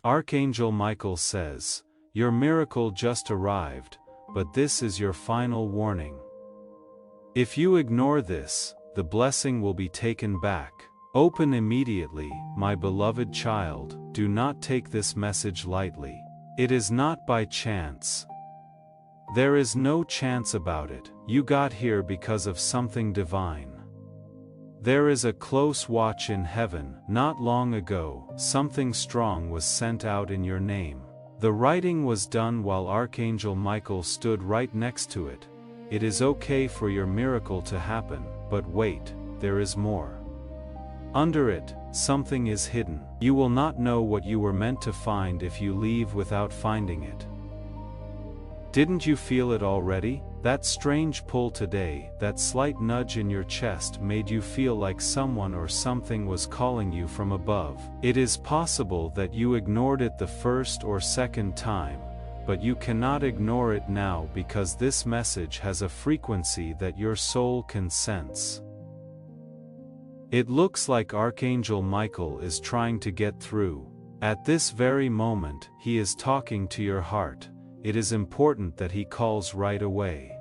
Archangel Michael says, "Your miracle just arrived, but this is your final warning. If you ignore this, the blessing will be taken back. Open immediately, my beloved child. Do not take this message lightly. It is not by chance. There is no chance about it. You got here because of something divine. There is a close watch in heaven. Not long ago, something strong was sent out in your name. The writing was done while Archangel Michael stood right next to it. It is okay for your miracle to happen, but wait, there is more. Under it, something is hidden. You will not know what you were meant to find if you leave without finding it. Didn't you feel it already? That strange pull today, that slight nudge in your chest made you feel like someone or something was calling you from above. It is possible that you ignored it the first or second time, but you cannot ignore it now because this message has a frequency that your soul can sense. It looks like Archangel Michael is trying to get through. At this very moment, he is talking to your heart. It is important that he calls right away.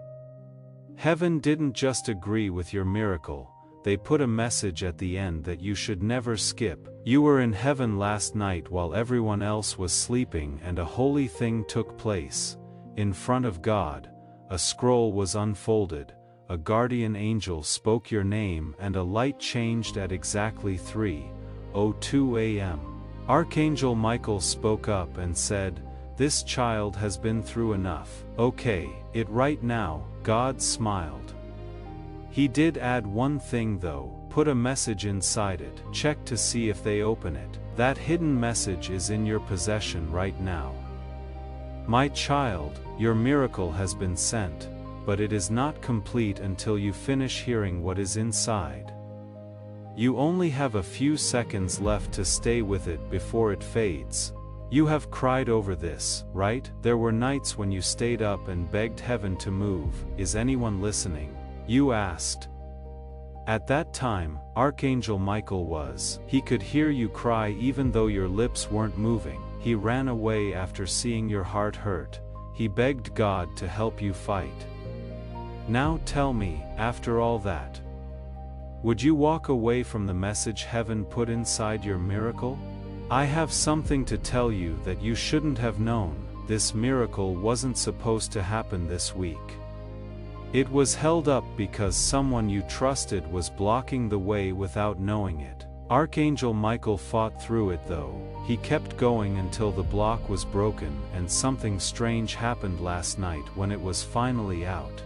Heaven didn't just agree with your miracle, they put a message at the end that you should never skip. You were in heaven last night while everyone else was sleeping, and a holy thing took place. In front of God, a scroll was unfolded, a guardian angel spoke your name, and a light changed at exactly 3:02 a.m. Archangel Michael spoke up and said, "This child has been through enough. Okay, it right now." God smiled. He did add one thing though, put a message inside it. Check to see if they open it. That hidden message is in your possession right now. My child, your miracle has been sent, but it is not complete until you finish hearing what is inside. You only have a few seconds left to stay with it before it fades. You have cried over this, right? There were nights when you stayed up and begged heaven to move. Is anyone listening? You asked. At that time, Archangel Michael was. He could hear you cry even though your lips weren't moving. He ran away after seeing your heart hurt. He begged God to help you fight. Now tell me, after all that, would you walk away from the message heaven put inside your miracle? I have something to tell you that you shouldn't have known. This miracle wasn't supposed to happen this week. It was held up because someone you trusted was blocking the way without knowing it. Archangel Michael fought through it though. He kept going until the block was broken, and something strange happened last night when it was finally out.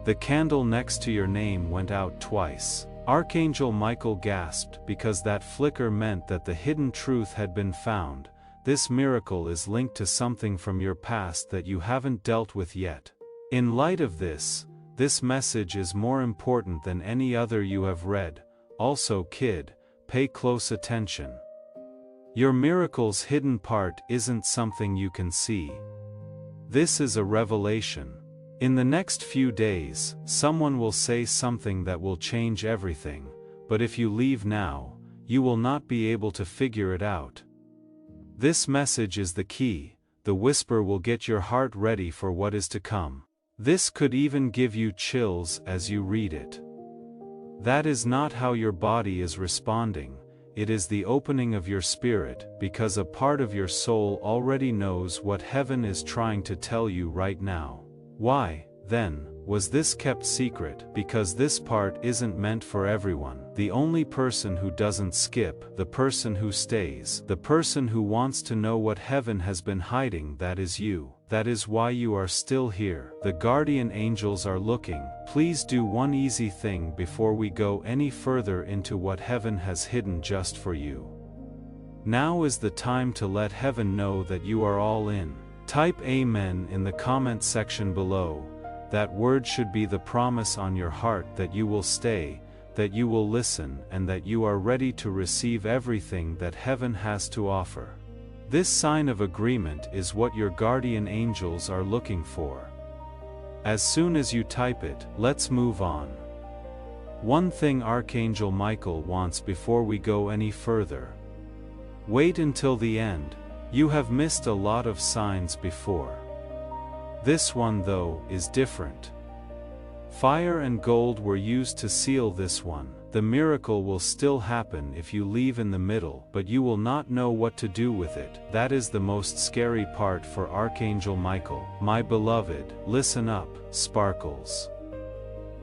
The candle next to your name went out twice. Archangel Michael gasped because that flicker meant that the hidden truth had been found. This miracle is linked to something from your past that you haven't dealt with yet. In light of this, this message is more important than any other you have read. Also, kid, pay close attention. Your miracle's hidden part isn't something you can see. This is a revelation. In the next few days, someone will say something that will change everything, but if you leave now, you will not be able to figure it out. This message is the key. The whisper will get your heart ready for what is to come. This could even give you chills as you read it. That is not how your body is responding, it is the opening of your spirit, because a part of your soul already knows what heaven is trying to tell you right now. Why, then, was this kept secret? Because this part isn't meant for everyone. The only person who doesn't skip, the person who stays, the person who wants to know what heaven has been hiding, that is you. That is why you are still here. The guardian angels are looking. Please do one easy thing before we go any further into what heaven has hidden just for you. Now is the time to let heaven know that you are all in. Type Amen in the comment section below. That word should be the promise on your heart that you will stay, that you will listen, and that you are ready to receive everything that heaven has to offer. This sign of agreement is what your guardian angels are looking for. As soon as you type it, let's move on. One thing Archangel Michael wants before we go any further. Wait until the end. You have missed a lot of signs before. This one, though, is different. Fire and gold were used to seal this one. The miracle will still happen if you leave in the middle, but you will not know what to do with it. That is the most scary part for Archangel Michael. My beloved, listen up, sparkles.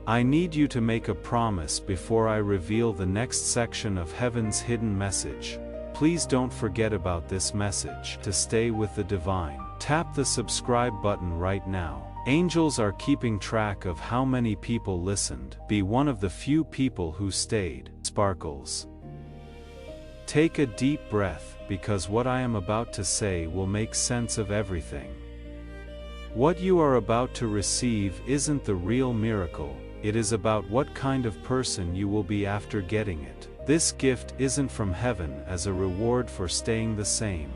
I need you to make a promise before I reveal the next section of Heaven's hidden message. Please don't forget about this message. To stay with the divine, tap the subscribe button right now. Angels are keeping track of how many people listened. Be one of the few people who stayed. Sparkles. Take a deep breath, because what I am about to say will make sense of everything. What you are about to receive isn't the real miracle, it is about what kind of person you will be after getting it. This gift isn't from heaven as a reward for staying the same.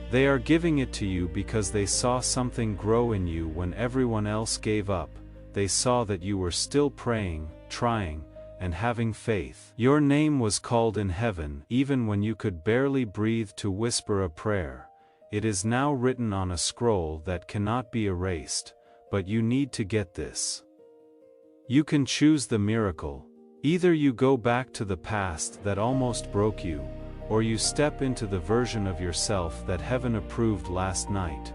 They are giving it to you because they saw something grow in you when everyone else gave up. They saw that you were still praying, trying, and having faith. Your name was called in heaven even when you could barely breathe to whisper a prayer. It is now written on a scroll that cannot be erased, but you need to get this. You can choose the miracle. Either you go back to the past that almost broke you, or you step into the version of yourself that heaven approved last night.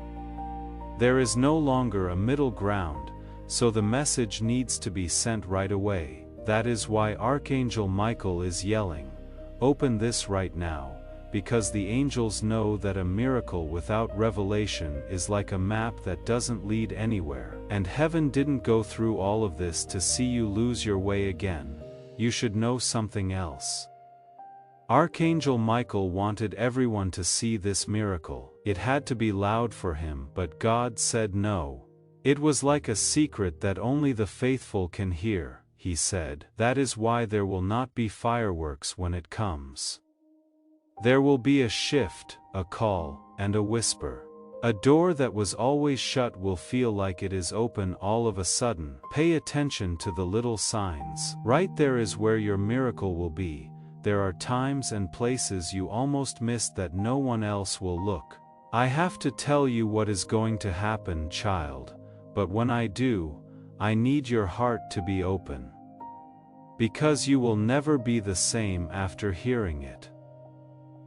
There is no longer a middle ground, so the message needs to be sent right away. That is why Archangel Michael is yelling, "Open this right now," because the angels know that a miracle without revelation is like a map that doesn't lead anywhere. And heaven didn't go through all of this to see you lose your way again. You should know something else. Archangel Michael wanted everyone to see this miracle. It had to be loud for him, but God said no. It was like a secret that only the faithful can hear, he said. That is why there will not be fireworks when it comes. There will be a shift, a call, and a whisper. A door that was always shut will feel like it is open all of a sudden. Pay attention to the little signs. Right there is where your miracle will be. There are times and places you almost missed that no one else will look. I have to tell you what is going to happen, child, but when I do, I need your heart to be open. Because you will never be the same after hearing it.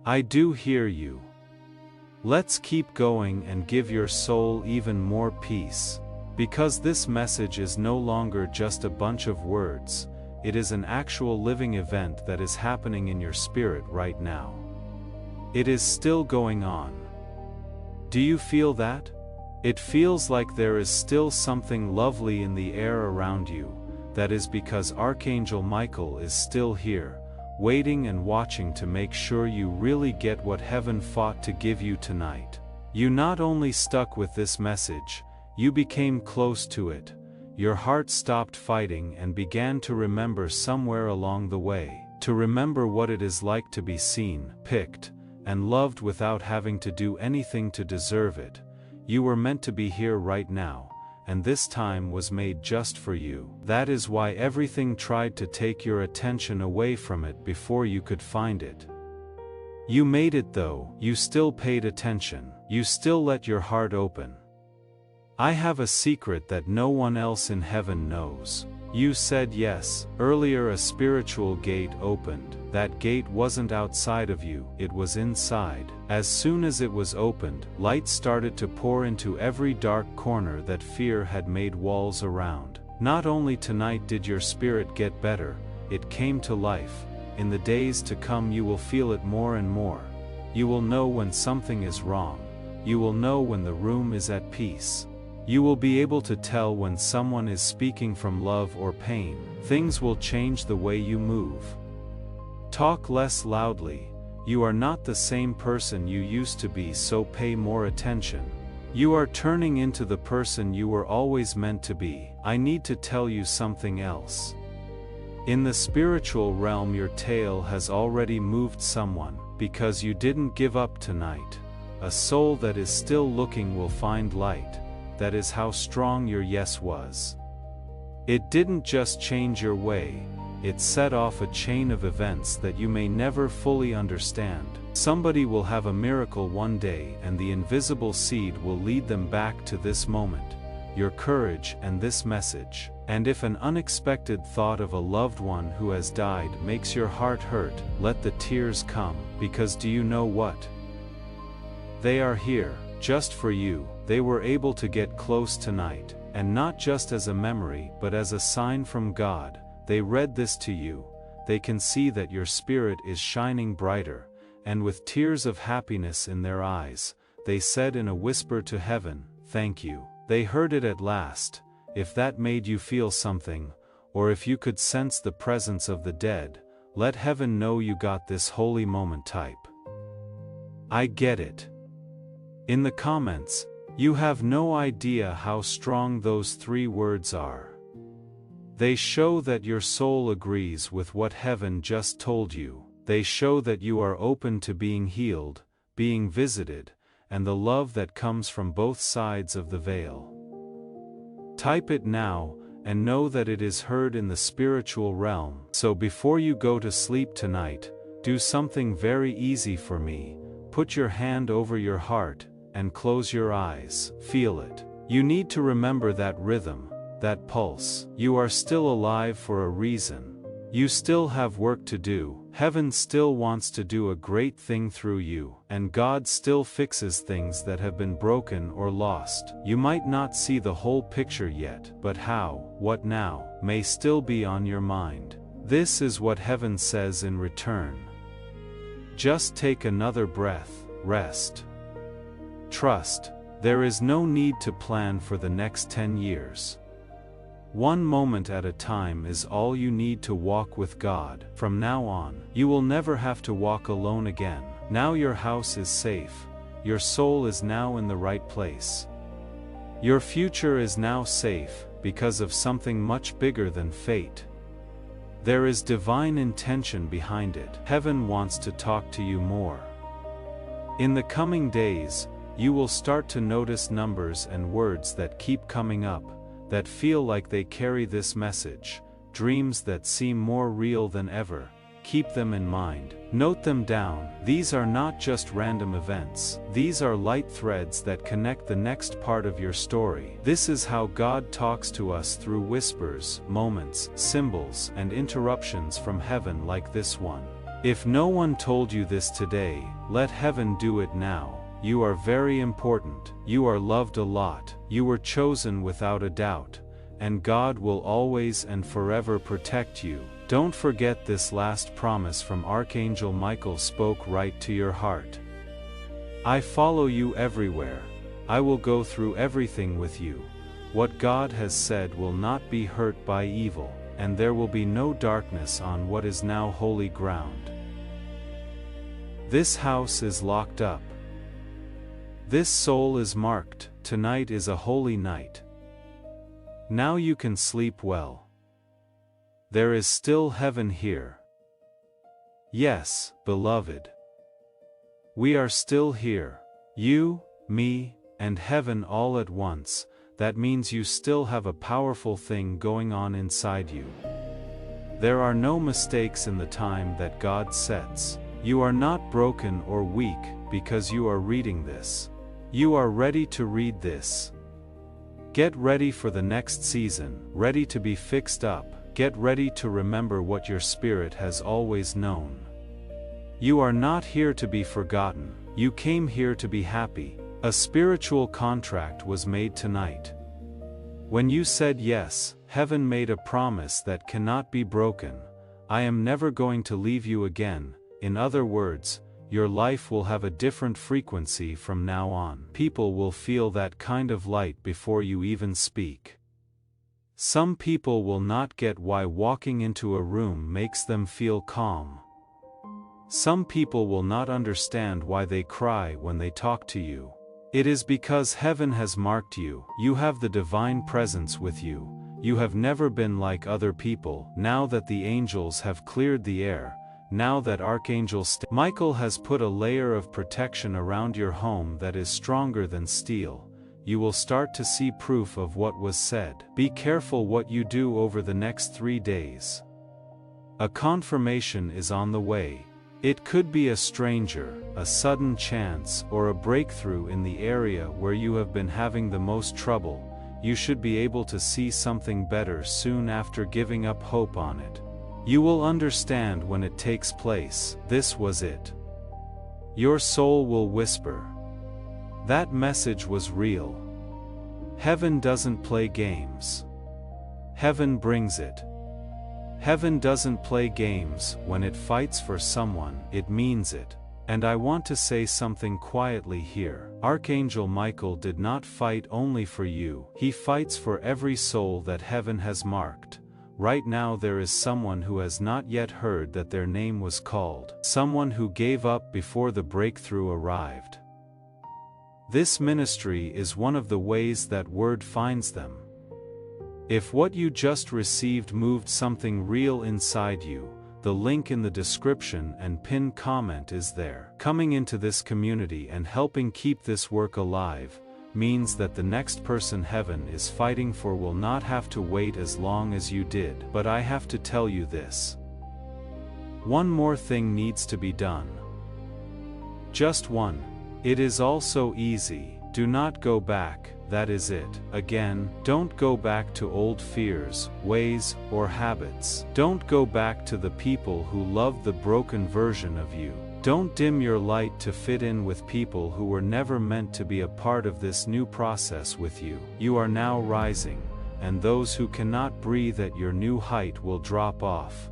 I do hear you. Let's keep going and give your soul even more peace. Because this message is no longer just a bunch of words. It is an actual living event that is happening in your spirit right now. It is still going on. Do you feel that? It feels like there is still something lovely in the air around you. That is because Archangel Michael is still here, waiting and watching to make sure you really get what heaven fought to give you tonight. You not only stuck with this message, you became close to it. Your heart stopped fighting and began to remember somewhere along the way, to remember what it is like to be seen, picked, and loved without having to do anything to deserve it. You were meant to be here right now, and this time was made just for you. That is why everything tried to take your attention away from it before you could find it. You made it though. You still paid attention. You still let your heart open. I have a secret that no one else in heaven knows. You said yes. Earlier a spiritual gate opened. That gate wasn't outside of you, it was inside. As soon as it was opened, light started to pour into every dark corner that fear had made walls around. Not only tonight did your spirit get better, it came to life. In the days to come you will feel it more and more. You will know when something is wrong. You will know when the room is at peace. You will be able to tell when someone is speaking from love or pain. Things will change the way you move. Talk less loudly. You are not the same person you used to be, so pay more attention. You are turning into the person you were always meant to be. I need to tell you something else. In the spiritual realm your tail has already moved someone, because you didn't give up tonight. A soul that is still looking will find light. That is how strong your yes was. It didn't just change your way, it set off a chain of events that you may never fully understand. Somebody will have a miracle one day and the invisible seed will lead them back to this moment, your courage and this message. And if an unexpected thought of a loved one who has died makes your heart hurt, let the tears come, because do you know what? They are here, just for you. They were able to get close tonight, and not just as a memory but as a sign from God. They read this to you. They can see that your spirit is shining brighter, and with tears of happiness in their eyes, they said in a whisper to heaven, "Thank you." They heard it at last. If that made you feel something, or if you could sense the presence of the dead, let heaven know you got this holy moment. Type, "I get it" in the comments. You have no idea how strong those 3 words are. They show that your soul agrees with what heaven just told you. They show that you are open to being healed, being visited, and the love that comes from both sides of the veil. Type it now, and know that it is heard in the spiritual realm. So before you go to sleep tonight, do something very easy for me. Put your hand over your heart, and close your eyes. Feel it. You need to remember that rhythm, that pulse. You are still alive for a reason. You still have work to do. Heaven still wants to do a great thing through you, and God still fixes things that have been broken or lost. You might not see the whole picture yet, but how, what now, may still be on your mind. This is what heaven says in return. Just take another breath, rest. Trust. There is no need to plan for the next 10 years. One moment at a time is all you need to walk with God. From now on, you will never have to walk alone again. Now your house is safe. Your soul is now in the right place. Your future is now safe, because of something much bigger than fate. There is divine intention behind it. Heaven wants to talk to you more. In the coming days, you will start to notice numbers and words that keep coming up, that feel like they carry this message, dreams that seem more real than ever. Keep them in mind. Note them down. These are not just random events. These are light threads that connect the next part of your story. This is how God talks to us through whispers, moments, symbols, and interruptions from heaven like this one. If no one told you this today, let heaven do it now. You are very important. You are loved a lot. You were chosen without a doubt. And God will always and forever protect you. Don't forget this last promise from Archangel Michael spoke right to your heart. I follow you everywhere. I will go through everything with you. What God has said will not be hurt by evil, and there will be no darkness on what is now holy ground. This house is locked up. This soul is marked. Tonight is a holy night. Now you can sleep well. There is still heaven here. Yes, beloved. We are still here. You, me, and heaven all at once. That means you still have a powerful thing going on inside you. There are no mistakes in the time that God sets. You are not broken or weak because you are reading this. You are ready to read this. Get ready for the next season, ready to be fixed up. Get ready to remember what your spirit has always known. You are not here to be forgotten. You came here to be happy. A spiritual contract was made tonight. When you said yes, heaven made a promise that cannot be broken. I am never going to leave you again. In other words, your life will have a different frequency from now on. People will feel that kind of light before you even speak. Some people will not get why walking into a room makes them feel calm. Some people will not understand why they cry when they talk to you. It is because heaven has marked you. You have the divine presence with you. You have never been like other people. Now that the angels have cleared the air, now that Archangel Michael has put a layer of protection around your home that is stronger than steel, you will start to see proof of what was said. Be careful what you do over the next 3 days. A confirmation is on the way. It could be a stranger, a sudden chance, or a breakthrough in the area where you have been having the most trouble. You should be able to see something better soon after giving up hope on it. You will understand when it takes place. This was it. Your soul will whisper. That message was real. Heaven doesn't play games. Heaven brings it. Heaven doesn't play games. When it fights for someone, it means it. And I want to say something quietly here. Archangel Michael did not fight only for you. He fights for every soul that heaven has marked. Right now there is someone who has not yet heard that their name was called. Someone who gave up before the breakthrough arrived. This ministry is one of the ways that word finds them. If what you just received moved something real inside you, the link in the description and pinned comment is there. Coming into this community and helping keep this work alive means that the next person heaven is fighting for will not have to wait as long as you did. But I have to tell you this. One more thing needs to be done. Just one. It is all so easy. Do not go back. That is it. Again, don't go back to old fears, ways, or habits. Don't go back to the people who loved the broken version of you. Don't dim your light to fit in with people who were never meant to be a part of this new process with you. You are now rising, and those who cannot breathe at your new height will drop off.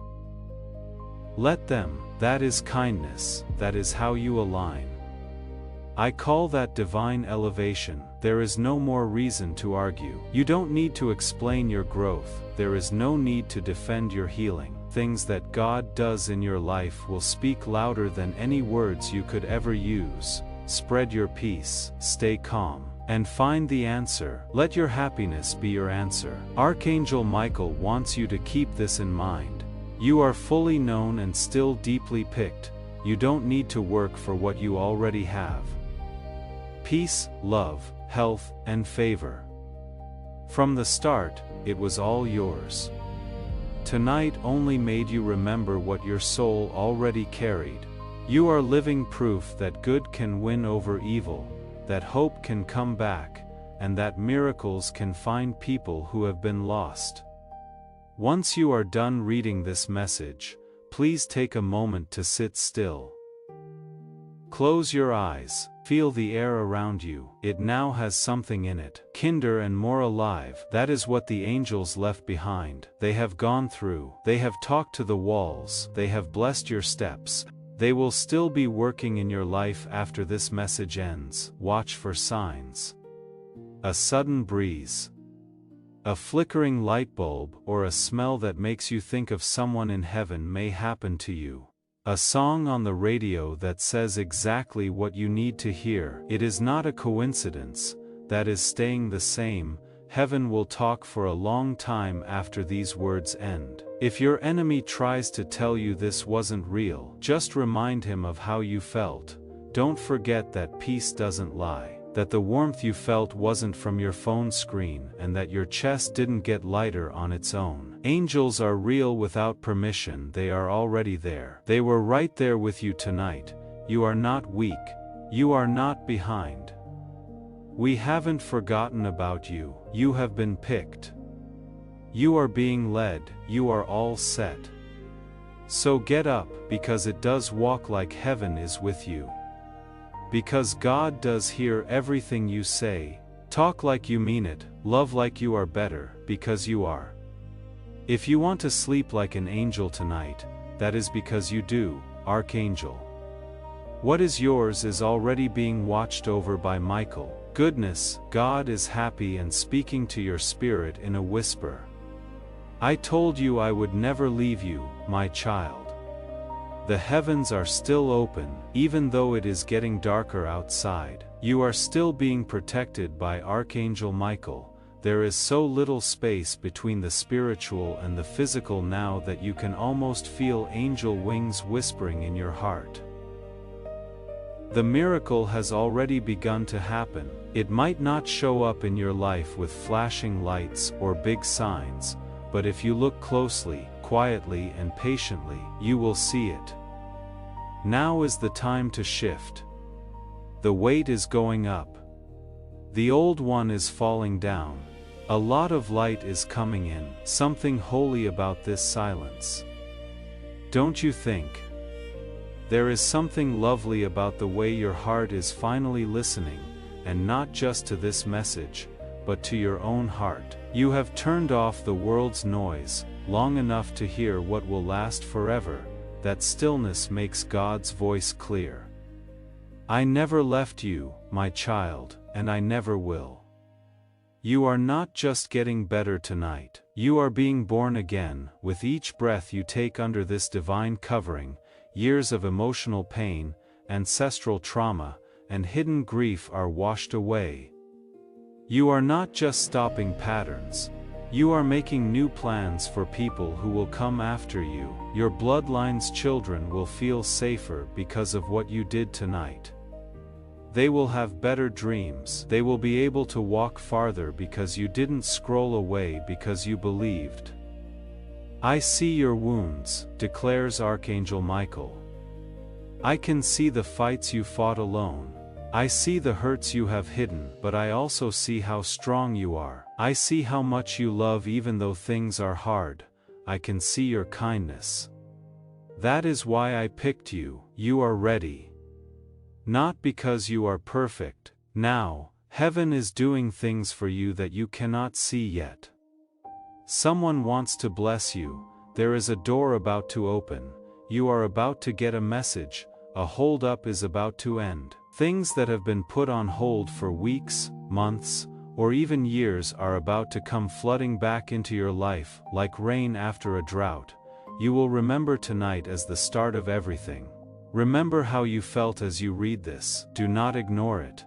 Let them. That is kindness. That is how you align. I call that divine elevation. There is no more reason to argue. You don't need to explain your growth. There is no need to defend your healing. Things that God does in your life will speak louder than any words you could ever use. Spread your peace, stay calm, and find the answer. Let your happiness be your answer. Archangel Michael wants you to keep this in mind. You are fully known and still deeply picked. You don't need to work for what you already have. Peace, love, health, and favor. From the start, it was all yours. Tonight only made you remember what your soul already carried. You are living proof that good can win over evil, that hope can come back, and that miracles can find people who have been lost. Once you are done reading this message, please take a moment to sit still. Close your eyes. Feel the air around you. It now has something in it. Kinder and more alive. That is what the angels left behind. They have gone through. They have talked to the walls. They have blessed your steps. They will still be working in your life after this message ends. Watch for signs. A sudden breeze. A flickering light bulb or a smell that makes you think of someone in heaven may happen to you. A song on the radio that says exactly what you need to hear. It is not a coincidence. That is staying the same. Heaven will talk for a long time after these words end. If your enemy tries to tell you this wasn't real, just remind him of how you felt. Don't forget that peace doesn't lie. That the warmth you felt wasn't from your phone screen, and that your chest didn't get lighter on its own. Angels are real without permission. They are already there. They were right there with you tonight. You are not weak. You are not behind. We haven't forgotten about you. You have been picked. You are being led. You are all set. So get up, because it does walk like heaven is with you. Because God does hear everything you say. Talk like you mean it, love like you are better, because you are. If you want to sleep like an angel tonight, that is because you do, Archangel. What is yours is already being watched over by Michael. Goodness, God is happy and speaking to your spirit in a whisper. I told you I would never leave you, my child. The heavens are still open, even though it is getting darker outside. You are still being protected by Archangel Michael. There is so little space between the spiritual and the physical now that you can almost feel angel wings whispering in your heart. The miracle has already begun to happen. It might not show up in your life with flashing lights or big signs, but if you look closely, quietly and patiently, you will see it. Now is the time to shift. The weight is going up. The old one is falling down. A lot of light is coming in, something holy about this silence. Don't you think? There is something lovely about the way your heart is finally listening, and not just to this message, but to your own heart. You have turned off the world's noise, long enough to hear what will last forever. That stillness makes God's voice clear. I never left you, my child, and I never will. You are not just getting better tonight. You are being born again. With each breath you take under this divine covering, years of emotional pain, ancestral trauma, and hidden grief are washed away. You are not just stopping patterns. You are making new plans for people who will come after you. Your bloodline's children will feel safer because of what you did tonight. They will have better dreams. They will be able to walk farther because you didn't scroll away because you believed. I see your wounds, declares Archangel Michael. I can see the fights you fought alone. I see the hurts you have hidden, but I also see how strong you are. I see how much you love even though things are hard. I can see your kindness. That is why I picked you. You are ready. Not because you are perfect. Now, heaven is doing things for you that you cannot see yet. Someone wants to bless you. There is a door about to open. You are about to get a message. A hold-up is about to end. Things that have been put on hold for weeks, months, or even years are about to come flooding back into your life, like rain after a drought. You will remember tonight as the start of everything. Remember how you felt as you read this. Do not ignore it.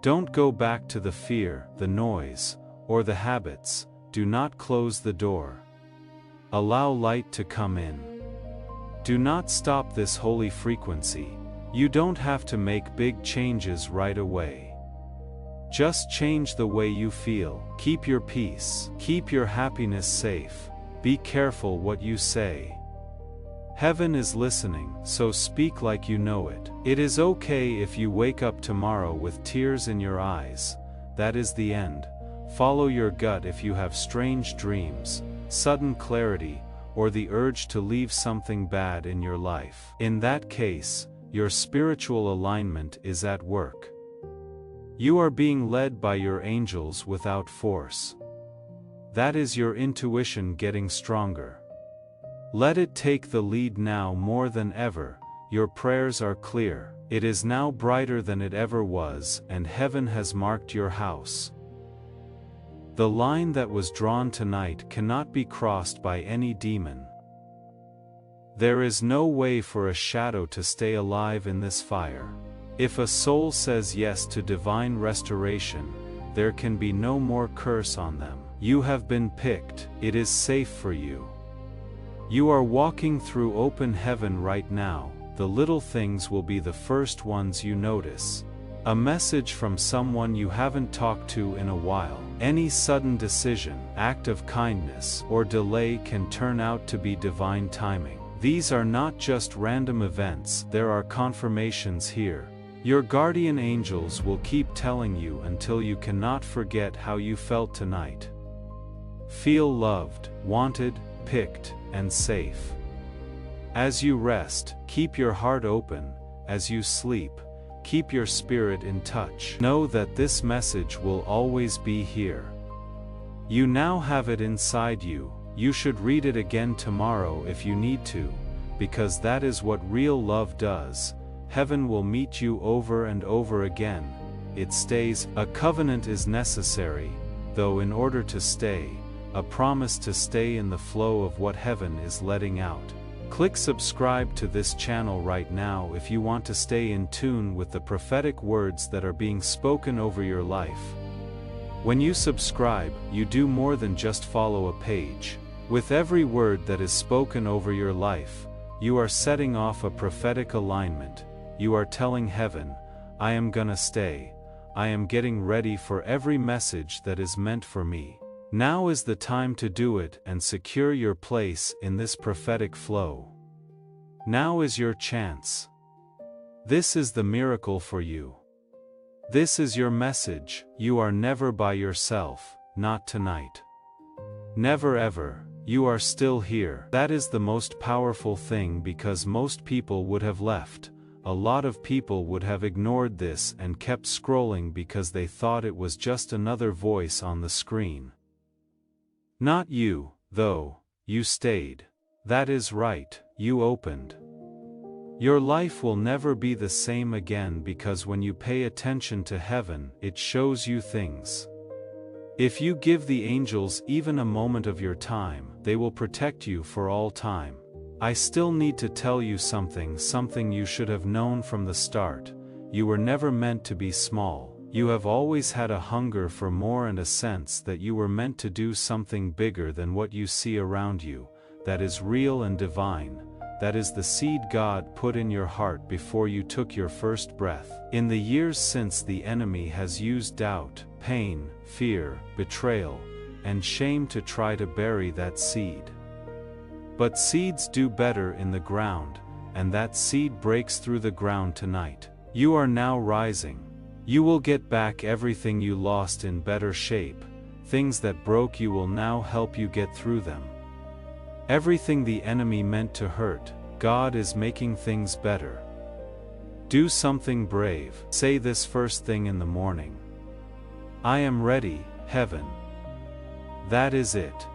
Don't go back to the fear, the noise, or the habits. Do not close the door. Allow light to come in. Do not stop this holy frequency. You don't have to make big changes right away. Just change the way you feel. Keep your peace. Keep your happiness safe. Be careful what you say. Heaven is listening, so speak like you know it. It is okay if you wake up tomorrow with tears in your eyes. That is the end. Follow your gut if you have strange dreams, sudden clarity, or the urge to leave something bad in your life. In that case, your spiritual alignment is at work. You are being led by your angels without force. That is your intuition getting stronger. Let it take the lead now more than ever. Your prayers are clear. It is now brighter than it ever was, and heaven has marked your house. The line that was drawn tonight cannot be crossed by any demon. There is no way for a shadow to stay alive in this fire. If a soul says yes to divine restoration, there can be no more curse on them. You have been picked. It is safe for you. You are walking through open heaven right now. The little things will be the first ones you notice. A message from someone you haven't talked to in a while. Any sudden decision, act of kindness, or delay can turn out to be divine timing. These are not just random events, there are confirmations here. Your guardian angels will keep telling you until you cannot forget how you felt tonight. Feel loved, wanted, picked, and safe. As you rest, keep your heart open. As you sleep, keep your spirit in touch. Know that this message will always be here. You now have it inside you. You should read it again tomorrow if you need to, because that is what real love does. Heaven will meet you over and over again. It stays. A covenant is necessary, though, in order to stay. A promise to stay in the flow of what heaven is letting out. Click subscribe to this channel right now if you want to stay in tune with the prophetic words that are being spoken over your life. When you subscribe, you do more than just follow a page. With every word that is spoken over your life, you are setting off a prophetic alignment. You are telling heaven, I am gonna stay. I am getting ready for every message that is meant for me. Now is the time to do it and secure your place in this prophetic flow. Now is your chance. This is the miracle for you. This is your message. You are never by yourself, not tonight. Never ever, you are still here. That is the most powerful thing, because most people would have left. A lot of people would have ignored this and kept scrolling because they thought it was just another voice on the screen. Not you, though, you stayed. That is right, you opened. Your life will never be the same again, because when you pay attention to heaven, it shows you things. If you give the angels even a moment of your time, they will protect you for all time. I still need to tell you something you should have known from the start. You were never meant to be small. You have always had a hunger for more and a sense that you were meant to do something bigger than what you see around you, that is real and divine. That is the seed God put in your heart before you took your first breath. In the years since, the enemy has used doubt, pain, fear, betrayal, and shame to try to bury that seed. But seeds do better in the ground, and that seed breaks through the ground tonight. You are now rising. You will get back everything you lost in better shape. Things that broke you will now help you get through them. Everything the enemy meant to hurt, God is making things better. Do something brave. Say this first thing in the morning. I am ready, heaven. That is it.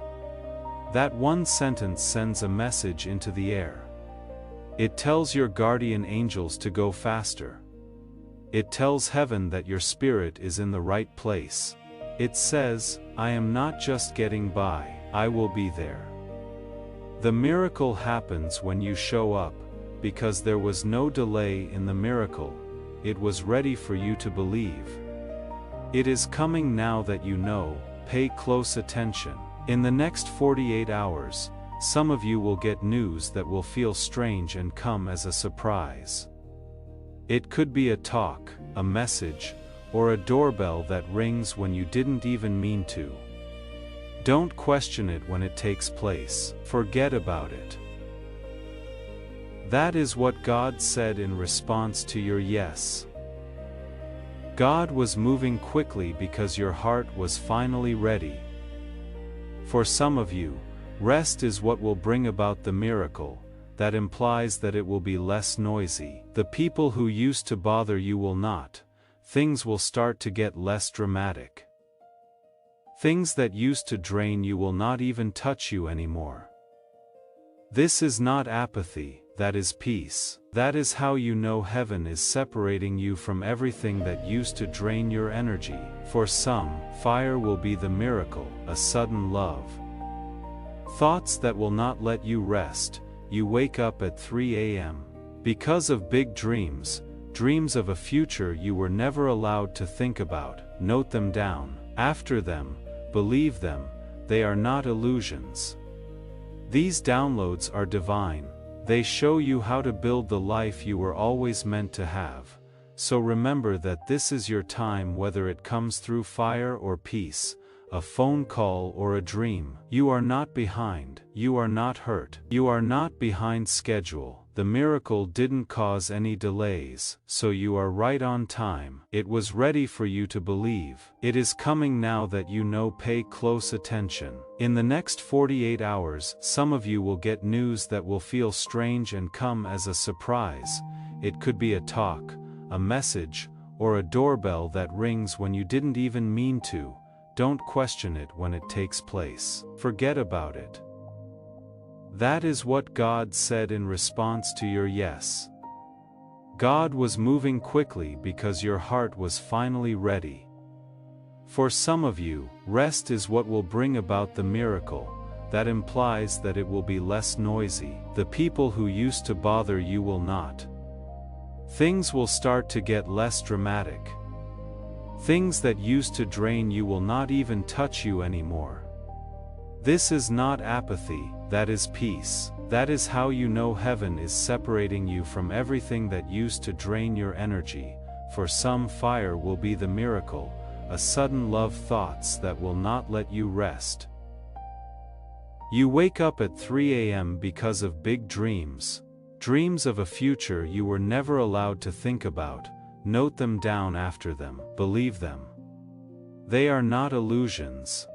That one sentence sends a message into the air. It tells your guardian angels to go faster. It tells heaven that your spirit is in the right place. It says, I am not just getting by, I will be there. The miracle happens when you show up, because there was no delay in the miracle. It was ready for you to believe. It is coming now that you know. Pay close attention. In the next 48 hours, some of you will get news that will feel strange and come as a surprise. It could be a talk, a message, or a doorbell that rings when you didn't even mean to. Don't question it when it takes place. Forget about it. That is what God said in response to your yes. God was moving quickly because your heart was finally ready. For some of you, rest is what will bring about the miracle. That implies that it will be less noisy. The people who used to bother you will not. Things will start to get less dramatic. Things that used to drain you will not even touch you anymore. This is not apathy, that is peace. That is how you know heaven is separating you from everything that used to drain your energy. For some, fire will be the miracle, a sudden love. Thoughts that will not let you rest. You wake up at 3 a.m. because of big dreams, dreams of a future you were never allowed to think about. Note them down. After them, believe them, they are not illusions. These downloads are divine. They show you how to build the life you were always meant to have. So remember that this is your time, whether it comes through fire or peace, a phone call or a dream. You are not behind. You are not hurt. You are not behind schedule. The miracle didn't cause any delays, so you are right on time. It was ready for you to believe. It is coming now that you know. Pay close attention. In the next 48 hours, some of you will get news that will feel strange and come as a surprise. It could be a talk, a message, or a doorbell that rings when you didn't even mean to. Don't question it when it takes place. Forget about it. That is what God said in response to your yes. God was moving quickly because your heart was finally ready. For some of you, rest is what will bring about the miracle. That implies that it will be less noisy. The people who used to bother you will not. Things will start to get less dramatic. Things that used to drain you will not even touch you anymore. This is not apathy, that is peace. That is how you know heaven is separating you from everything that used to drain your energy. For some, fire will be the miracle, a sudden love thoughts that will not let you rest. You wake up at 3 a.m. because of big dreams. Dreams of a future you were never allowed to think about. Note them down after them. Believe them. They are not illusions.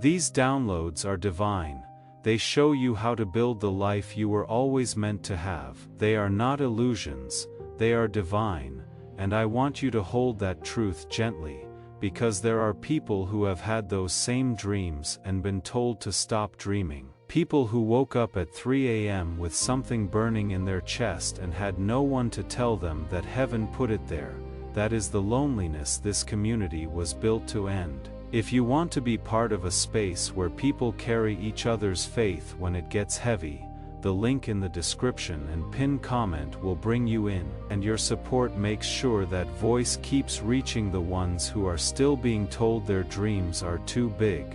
These downloads are divine. They show you how to build the life you were always meant to have. They are not illusions. They are divine, and I want you to hold that truth gently, because there are people who have had those same dreams and been told to stop dreaming. People who woke up at 3 a.m. with something burning in their chest and had no one to tell them that heaven put it there. That is the loneliness this community was built to end. If you want to be part of a space where people carry each other's faith when it gets heavy, the link in the description and pinned comment will bring you in, and your support makes sure that voice keeps reaching the ones who are still being told their dreams are too big.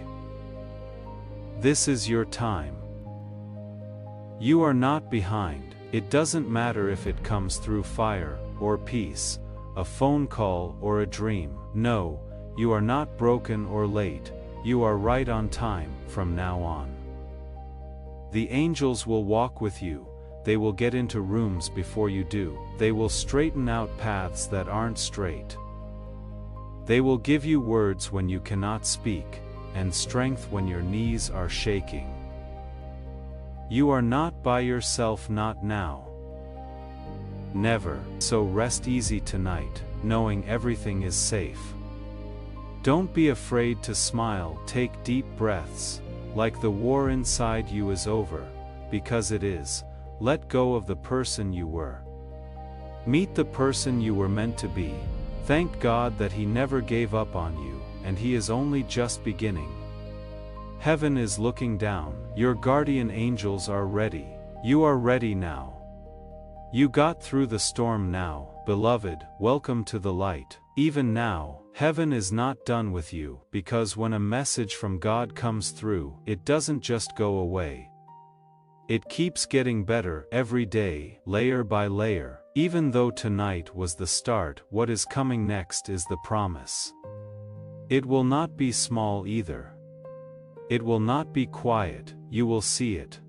This is your time. You are not behind. It doesn't matter if it comes through fire or peace, a phone call or a dream. No, you are not broken or late. You are right on time from now on. The angels will walk with you. They will get into rooms before you do. They will straighten out paths that aren't straight. They will give you words when you cannot speak, and strength when your knees are shaking. You are not by yourself, not now. Never. So rest easy tonight, knowing everything is safe. Don't be afraid to smile. Take deep breaths, like the war inside you is over, because it is. Let go of the person you were. Meet the person you were meant to be. Thank God that He never gave up on you, and He is only just beginning. Heaven is looking down. Your guardian angels are ready. You are ready now. You got through the storm now, beloved. Welcome to the light. Even now, heaven is not done with you, because when a message from God comes through, it doesn't just go away. It keeps getting better every day, layer by layer. Even though tonight was the start, what is coming next is the promise. It will not be small either. It will not be quiet. You will see it.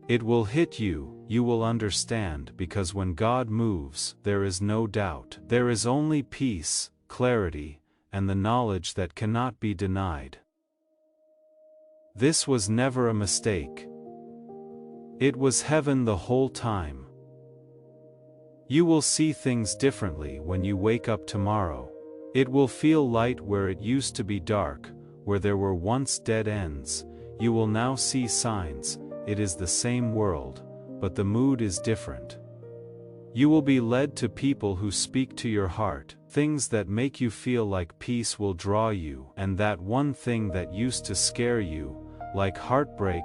It will hit you. You will understand, because when God moves, there is no doubt. There is only peace, clarity, and the knowledge that cannot be denied. This was never a mistake. It was heaven the whole time. You will see things differently when you wake up tomorrow. It will feel light where it used to be dark, where there were once dead ends. You will now see signs. It is the same world, but the mood is different. You will be led to people who speak to your heart. Things that make you feel like peace will draw you, and that one thing that used to scare you, like heartbreak,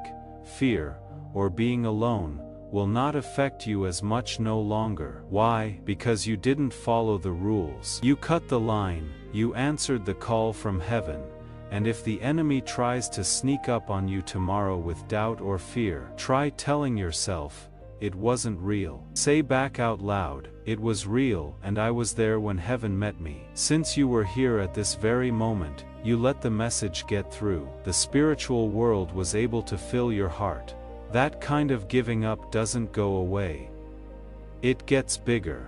fear, or being alone, will not affect you as much no longer. Why? Because you didn't follow the rules. You cut the line. You answered the call from heaven. And if the enemy tries to sneak up on you tomorrow with doubt or fear, try telling yourself, it wasn't real. Say back out loud, it was real, and I was there when heaven met me. Since you were here at this very moment, you let the message get through. The spiritual world was able to fill your heart. That kind of giving up doesn't go away. It gets bigger.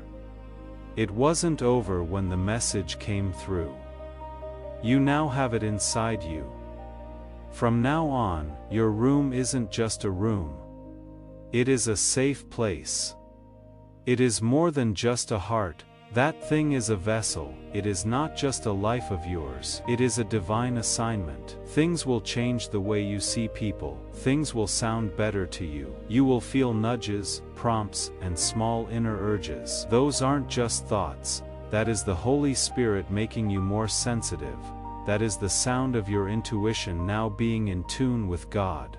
It wasn't over when the message came through. You now have it inside you. From now on, your room isn't just a room. It is a safe place. It is more than just a heart. That thing is a vessel. It is not just a life of yours. It is a divine assignment. Things will change the way you see people. Things will sound better to you. You will feel nudges, prompts, and small inner urges. Those aren't just thoughts. That is the Holy Spirit making you more sensitive. That is the sound of your intuition now being in tune with God.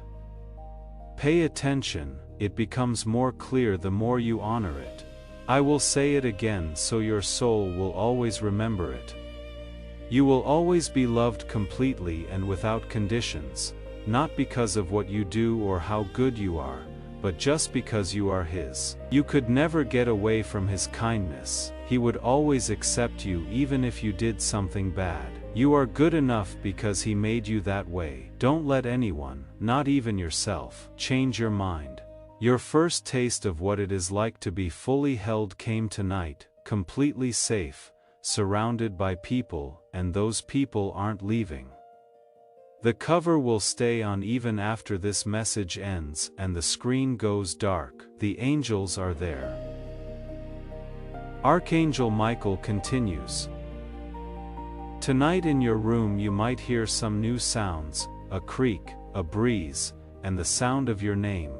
Pay attention. It becomes more clear the more you honor it. I will say it again so your soul will always remember it. You will always be loved completely and without conditions, not because of what you do or how good you are, but just because you are His. You could never get away from His kindness. He would always accept you even if you did something bad. You are good enough because He made you that way. Don't let anyone, not even yourself, change your mind. Your first taste of what it is like to be fully held came tonight, completely safe, surrounded by people, and those people aren't leaving. The cover will stay on even after this message ends and the screen goes dark. The angels are there. Archangel Michael continues. Tonight in your room you might hear some new sounds, a creak, a breeze, and the sound of your name.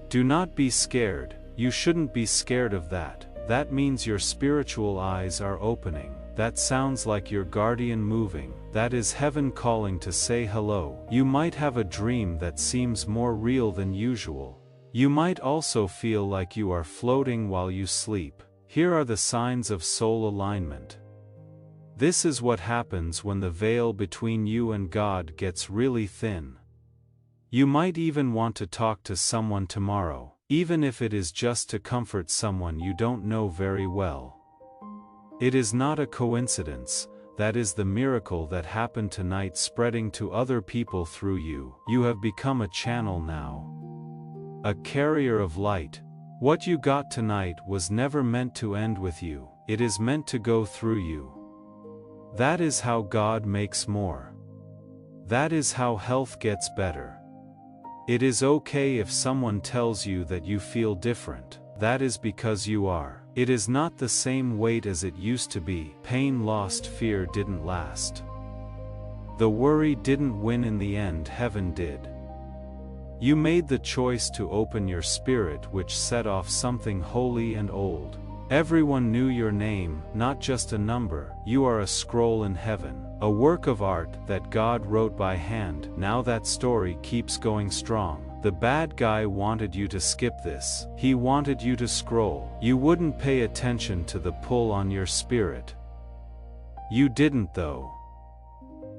Do not be scared. You shouldn't be scared of that. That means your spiritual eyes are opening. That sounds like your guardian moving. That is heaven calling to say hello. You might have a dream that seems more real than usual. You might also feel like you are floating while you sleep. Here are the signs of soul alignment. This is what happens when the veil between you and God gets really thin. You might even want to talk to someone tomorrow, even if it is just to comfort someone you don't know very well. It is not a coincidence. That is the miracle that happened tonight, spreading to other people through you. You have become a channel now. A carrier of light. What you got tonight was never meant to end with you. It is meant to go through you. That is how God makes more. That is how health gets better. It is okay if someone tells you that you feel different. That is because you are. It is not the same weight as it used to be. Pain lost, fear didn't last. The worry didn't win in the end, heaven did. You made the choice to open your spirit, which set off something holy and old. Everyone knew your name, not just a number. You are a scroll in heaven, a work of art that God wrote by hand. Now that story keeps going strong. The bad guy wanted you to skip this. He wanted you to scroll. You wouldn't pay attention to the pull on your spirit. You didn't though.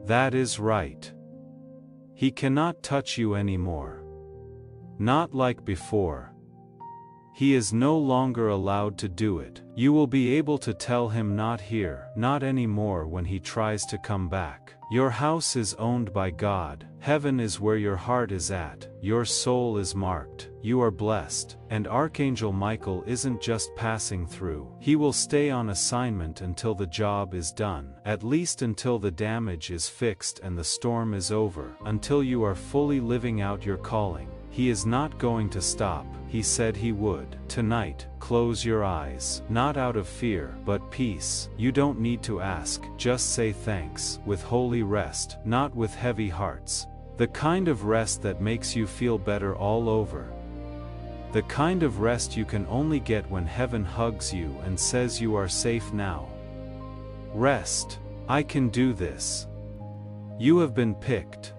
That is right. He cannot touch you anymore. Not like before. He is no longer allowed to do it. You will be able to tell him not here, not anymore when he tries to come back. Your house is owned by God. Heaven is where your heart is at. Your soul is marked. You are blessed. And Archangel Michael isn't just passing through. He will stay on assignment until the job is done. At least until the damage is fixed and the storm is over. Until you are fully living out your calling. He is not going to stop. He said he would. Tonight, close your eyes. Not out of fear, but peace. You don't need to ask. Just say thanks. With holy rest, not with heavy hearts. The kind of rest that makes you feel better all over. The kind of rest you can only get when heaven hugs you and says you are safe now. Rest. I can do this. You have been picked.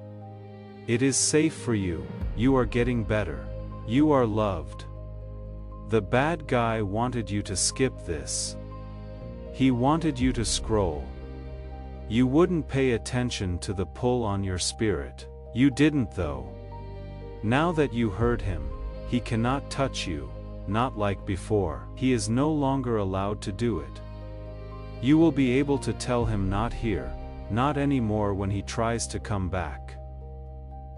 It is safe for you. You are getting better. You are loved. The bad guy wanted you to skip this. He wanted you to scroll. You wouldn't pay attention to the pull on your spirit. You didn't though. Now that you heard him, he cannot touch you, not like before. He is no longer allowed to do it. You will be able to tell him not here, not anymore when he tries to come back.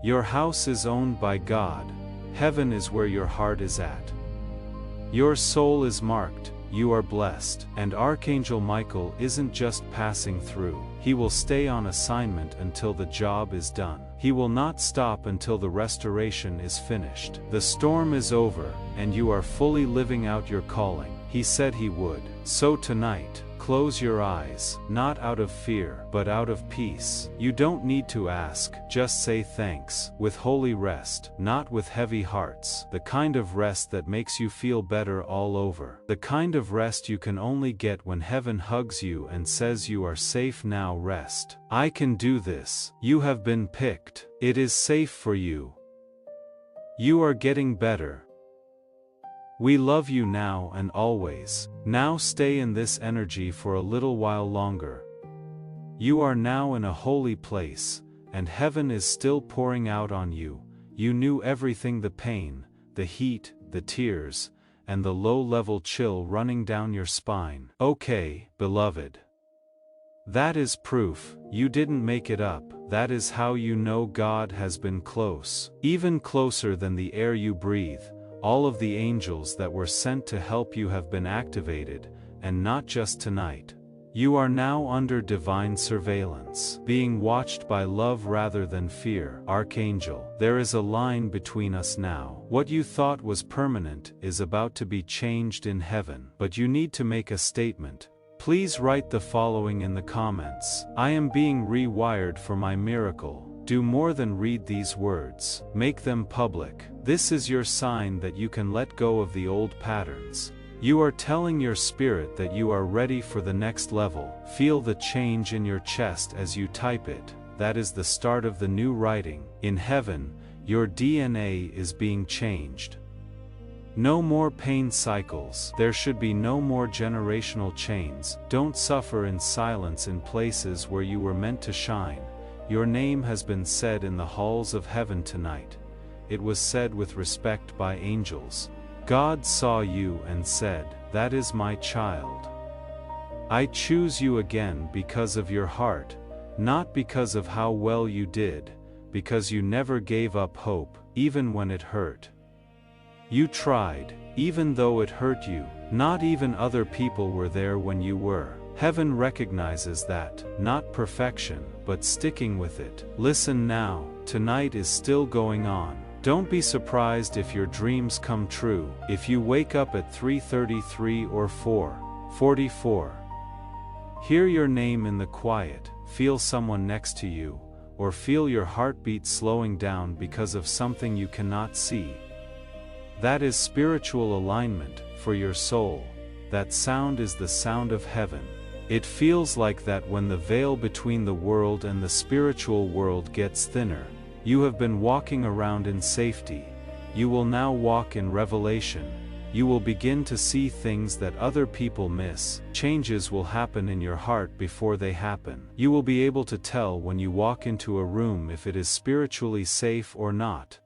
Your house is owned by God. Heaven is where your heart is at. Your soul is marked. You are blessed. And Archangel Michael isn't just passing through. He will stay on assignment until the job is done. He will not stop until the restoration is finished. The storm is over, and you are fully living out your calling. He said he would. So tonight, close your eyes, not out of fear, but out of peace. You don't need to ask, just say thanks, with holy rest, not with heavy hearts. The kind of rest that makes you feel better all over. The kind of rest you can only get when heaven hugs you and says you are safe now. Rest. I can do this. You have been picked. It is safe for you. You are getting better. We love you now and always. Now stay in this energy for a little while longer. You are now in a holy place, and heaven is still pouring out on you. You knew everything: the pain, the heat, the tears, and the low-level chill running down your spine. Okay, beloved. That is proof, you didn't make it up. That is how you know God has been close. Even closer than the air you breathe. All of the angels that were sent to help you have been activated, and not just tonight. You are now under divine surveillance, being watched by love rather than fear. Archangel, there is a line between us now. What you thought was permanent is about to be changed in heaven. But you need to make a statement. Please write the following in the comments. I am being rewired for my miracle. Do more than read these words. Make them public. This is your sign that you can let go of the old patterns. You are telling your spirit that you are ready for the next level. Feel the change in your chest as you type it. That is the start of the new writing. In heaven, your DNA is being changed. No more pain cycles. There should be no more generational chains. Don't suffer in silence in places where you were meant to shine. Your name has been said in the halls of heaven tonight. It was said with respect by angels. God saw you and said, "That is my child. I choose you again because of your heart, not because of how well you did, because you never gave up hope, even when it hurt. You tried, even though it hurt you. Not even other people were there when you were." Heaven recognizes that, not perfection, but sticking with it. Listen now, tonight is still going on. Don't be surprised if your dreams come true. If you wake up at 3:33 or 4:44. Hear your name in the quiet, feel someone next to you, or feel your heartbeat slowing down because of something you cannot see. That is spiritual alignment for your soul. That sound is the sound of heaven. It feels like that when the veil between the world and the spiritual world gets thinner. You have been walking around in safety. You will now walk in revelation. You will begin to see things that other people miss. Changes will happen in your heart before they happen. You will be able to tell when you walk into a room if it is spiritually safe or not.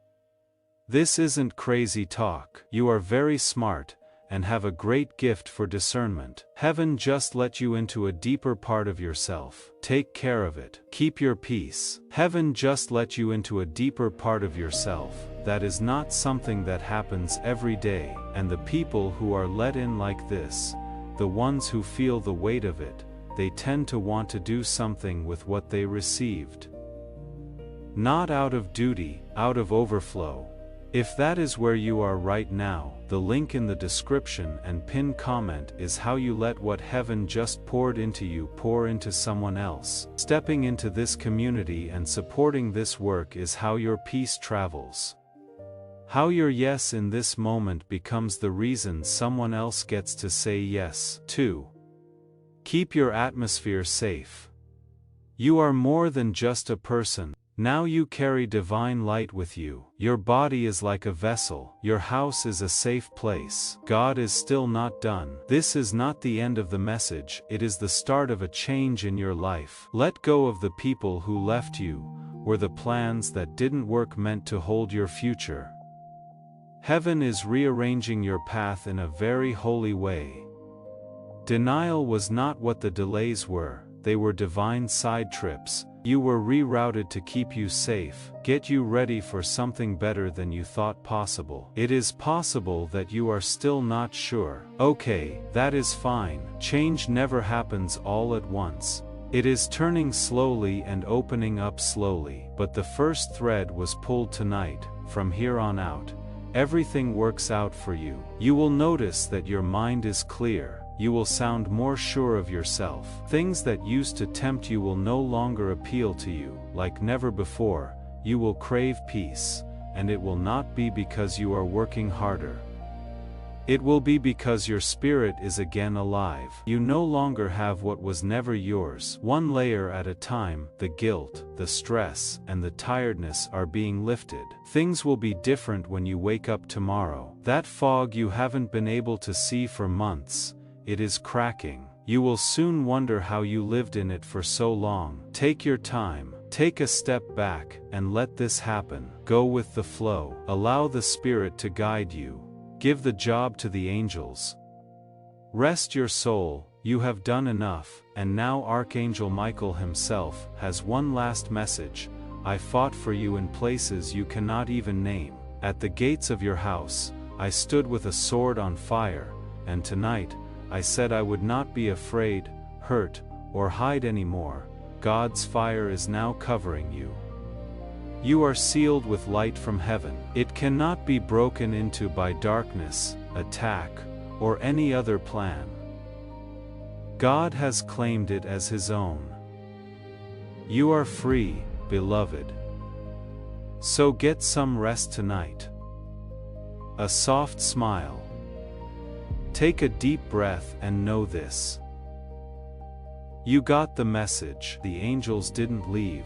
This isn't crazy talk. You are very smart, and have a great gift for discernment. Heaven just let you into a deeper part of yourself. Take care of it. Keep your peace. Heaven just let you into a deeper part of yourself. That is not something that happens every day, and the people who are let in like this, the ones who feel the weight of it, they tend to want to do something with what they received. Not out of duty, out of overflow. If that is where you are right now, the link in the description and pinned comment is how you let what heaven just poured into you pour into someone else. Stepping into this community and supporting this work is how your peace travels. How your yes in this moment becomes the reason someone else gets to say yes, too. Keep your atmosphere safe. You are more than just a person. Now you carry divine light with you. Your body is like a vessel. Your house is a safe place. God is still not done. This is not the end of the message. It is the start of a change in your life. Let go of the people who left you, or the plans that didn't work meant to hold your future. Heaven is rearranging your path in a very holy way. Denial was not what the delays were. They were divine side trips. You were rerouted to keep you safe, get you ready for something better than you thought possible. It is possible that you are still not sure. Okay, that is fine. Change never happens all at once. It is turning slowly and opening up slowly. But the first thread was pulled tonight. From here on out, everything works out for you. You will notice that your mind is clear. You will sound more sure of yourself. Things that used to tempt you will no longer appeal to you, like never before. You will crave peace, and it will not be because you are working harder. It will be because your spirit is again alive. You no longer have what was never yours. One layer at a time, the guilt, the stress, and the tiredness are being lifted. Things will be different when you wake up tomorrow. That fog you haven't been able to see for months, it is cracking. You will soon wonder how you lived in it for so long. Take your time. Take a step back and let this happen. Go with the flow. Allow the Spirit to guide you. Give the job to the angels. Rest your soul, you have done enough, and now Archangel Michael himself has one last message. I fought for you in places you cannot even name. At the gates of your house, I stood with a sword on fire, and tonight, I said I would not be afraid, hurt, or hide anymore. God's fire is now covering you. You are sealed with light from heaven. It cannot be broken into by darkness, attack, or any other plan. God has claimed it as His own. You are free, beloved. So get some rest tonight. A soft smile. Take a deep breath and know this. You got the message. The angels didn't leave.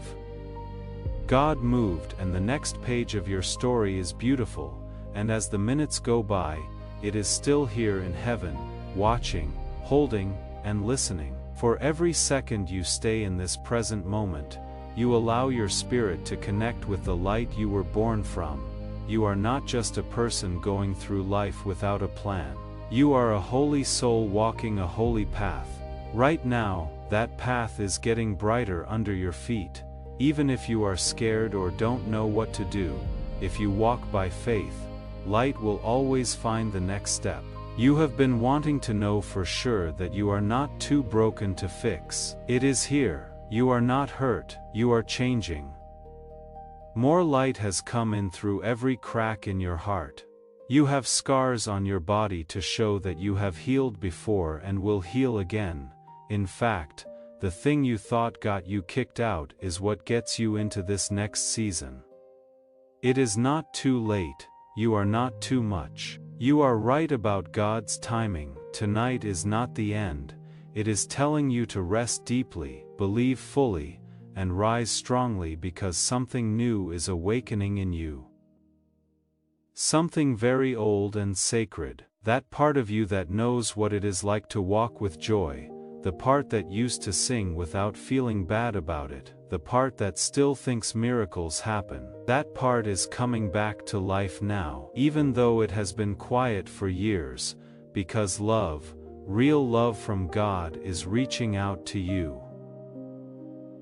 God moved, and the next page of your story is beautiful, and as the minutes go by, it is still here in heaven, watching, holding, and listening. For every second you stay in this present moment, you allow your spirit to connect with the light you were born from. You are not just a person going through life without a plan. You are a holy soul walking a holy path. Right now, that path is getting brighter under your feet. Even if you are scared or don't know what to do, if you walk by faith, light will always find the next step. You have been wanting to know for sure that you are not too broken to fix. It is here. You are not hurt, you are changing. More light has come in through every crack in your heart. You have scars on your body to show that you have healed before and will heal again. In fact, the thing you thought got you kicked out is what gets you into this next season. It is not too late, you are not too much. You are right about God's timing. Tonight is not the end. It is telling you to rest deeply, believe fully, and rise strongly because something new is awakening in you. Something very old and sacred, that part of you that knows what it is like to walk with joy, the part that used to sing without feeling bad about it, the part that still thinks miracles happen. That part is coming back to life now, even though it has been quiet for years, because love, real love from God, is reaching out to you.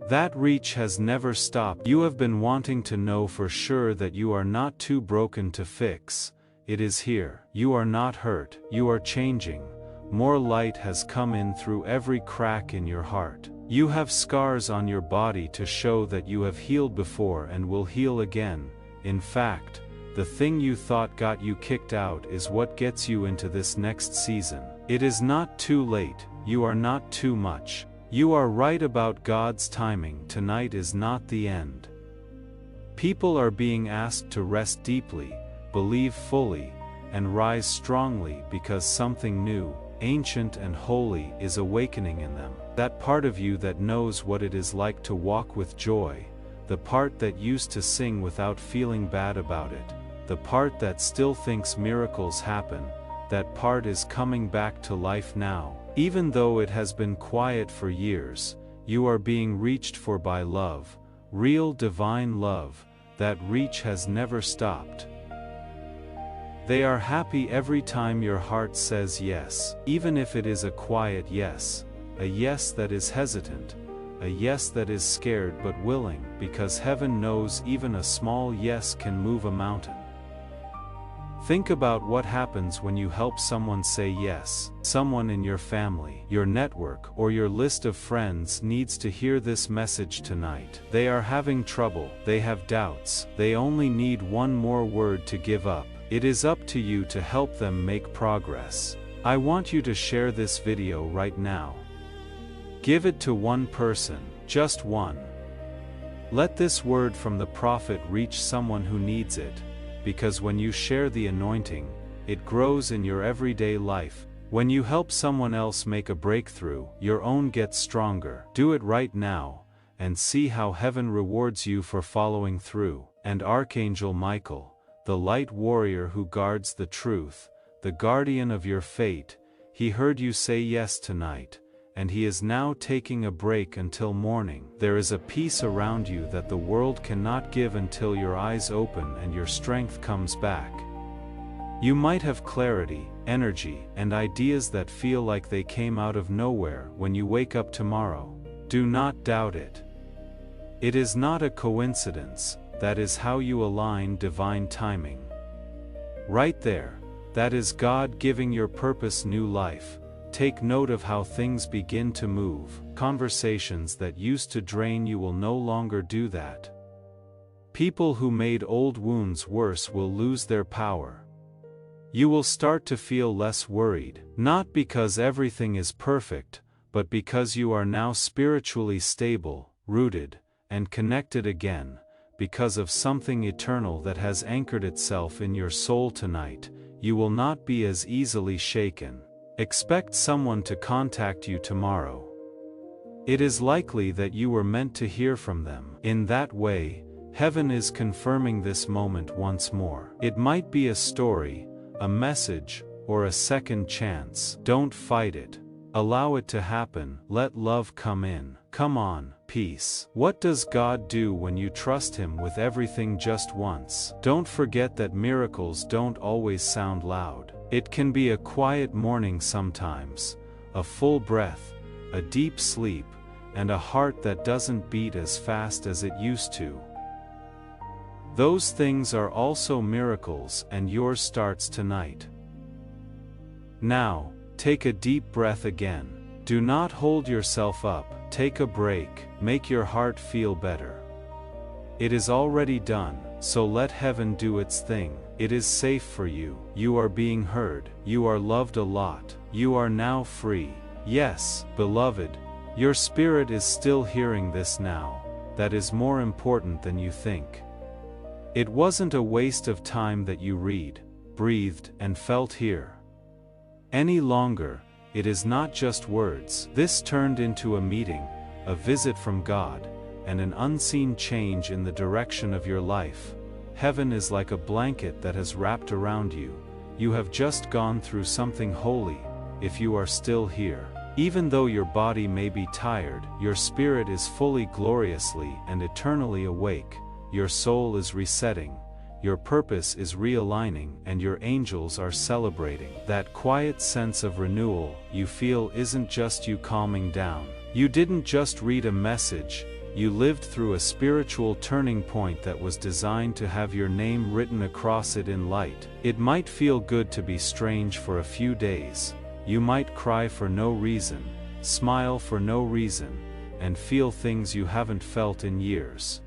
That reach has never stopped. You have been wanting to know for sure that you are not too broken to fix. It is here. You are not hurt, you are changing. More light has come in through every crack in your heart. You have scars on your body to show that you have healed before and will heal again. In fact, the thing you thought got you kicked out is what gets you into this next season. It is not too late, you are not too much. You are right about God's timing. Tonight is not the end. People are being asked to rest deeply, believe fully, and rise strongly because something new, ancient and holy is awakening in them. That part of you that knows what it is like to walk with joy, the part that used to sing without feeling bad about it, the part that still thinks miracles happen, that part is coming back to life now. Even though it has been quiet for years, you are being reached for by love, real divine love. That reach has never stopped. They are happy every time your heart says yes, even if it is a quiet yes, a yes that is hesitant, a yes that is scared but willing, because heaven knows even a small yes can move a mountain. Think about what happens when you help someone say yes. Someone in your family, your network, or your list of friends needs to hear this message tonight. They are having trouble, they have doubts, they only need one more word to give up. It is up to you to help them make progress. I want you to share this video right now. Give it to one person, just one. Let this word from the prophet reach someone who needs it. Because when you share the anointing, it grows in your everyday life. When you help someone else make a breakthrough, your own gets stronger. Do it right now, and see how heaven rewards you for following through. And Archangel Michael, the light warrior who guards the truth, the guardian of your fate, he heard you say yes tonight, and he is now taking a break until morning. There is a peace around you that the world cannot give until your eyes open and your strength comes back. You might have clarity, energy, and ideas that feel like they came out of nowhere when you wake up tomorrow. Do not doubt it. It is not a coincidence, that is how you align divine timing. Right there, that is God giving your purpose new life. Take note of how things begin to move. Conversations that used to drain you will no longer do that. People who made old wounds worse will lose their power. You will start to feel less worried, not because everything is perfect, but because you are now spiritually stable, rooted, and connected again, because of something eternal that has anchored itself in your soul tonight. You will not be as easily shaken. Expect someone to contact you tomorrow. It is likely that you were meant to hear from them. In that way, heaven is confirming this moment once more. It might be a story, a message, or a second chance. Don't fight it. Allow it to happen. Let love come in. Come on, peace. What does God do when you trust Him with everything just once? Don't forget that miracles don't always sound loud. It can be a quiet morning sometimes, a full breath, a deep sleep, and a heart that doesn't beat as fast as it used to. Those things are also miracles, and yours starts tonight. Now, take a deep breath again. Do not hold yourself up. Take a break. Make your heart feel better. It is already done, so let heaven do its thing. It is safe for you. You are being heard. You are loved a lot. You are now free. Yes, beloved, your spirit is still hearing this now. That is more important than you think. It wasn't a waste of time that you read, breathed, and felt here. Any longer. It is not just words. This turned into a meeting, a visit from God, and an unseen change in the direction of your life. Heaven is like a blanket that has wrapped around you. You have just gone through something holy, if you are still here. Even though your body may be tired, your spirit is fully gloriously and eternally awake. Your soul is resetting. Your purpose is realigning, and your angels are celebrating. That quiet sense of renewal you feel isn't just you calming down. You didn't just read a message, you lived through a spiritual turning point that was designed to have your name written across it in light. It might feel good to be strange for a few days. You might cry for no reason, smile for no reason, and feel things you haven't felt in years.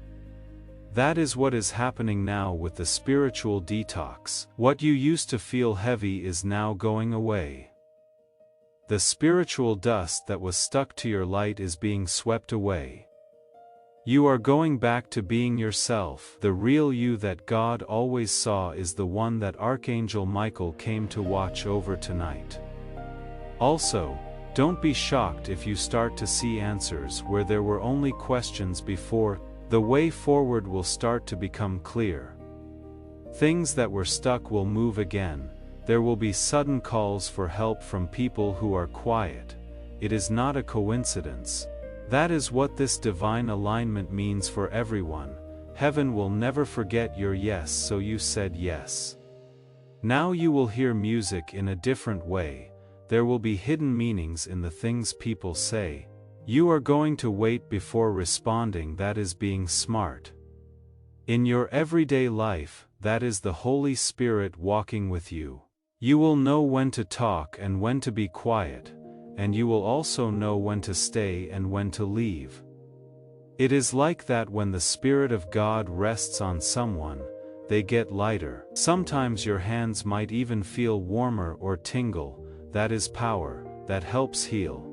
That is what is happening now with the spiritual detox. What you used to feel heavy is now going away. The spiritual dust that was stuck to your light is being swept away. You are going back to being yourself. The real you that God always saw is the one that Archangel Michael came to watch over tonight. Also, don't be shocked if you start to see answers where there were only questions before. The way forward will start to become clear. Things that were stuck will move again. There will be sudden calls for help from people who are quiet. It is not a coincidence. That is what this divine alignment means for everyone. Heaven will never forget your yes, so you said yes. Now you will hear music in a different way. There will be hidden meanings in the things people say. You are going to wait before responding. That is being smart. In your everyday life, that is the Holy Spirit walking with you. You will know when to talk and when to be quiet, and you will also know when to stay and when to leave. It is like that when the Spirit of God rests on someone, they get lighter. Sometimes your hands might even feel warmer or tingle. That is power, that helps heal.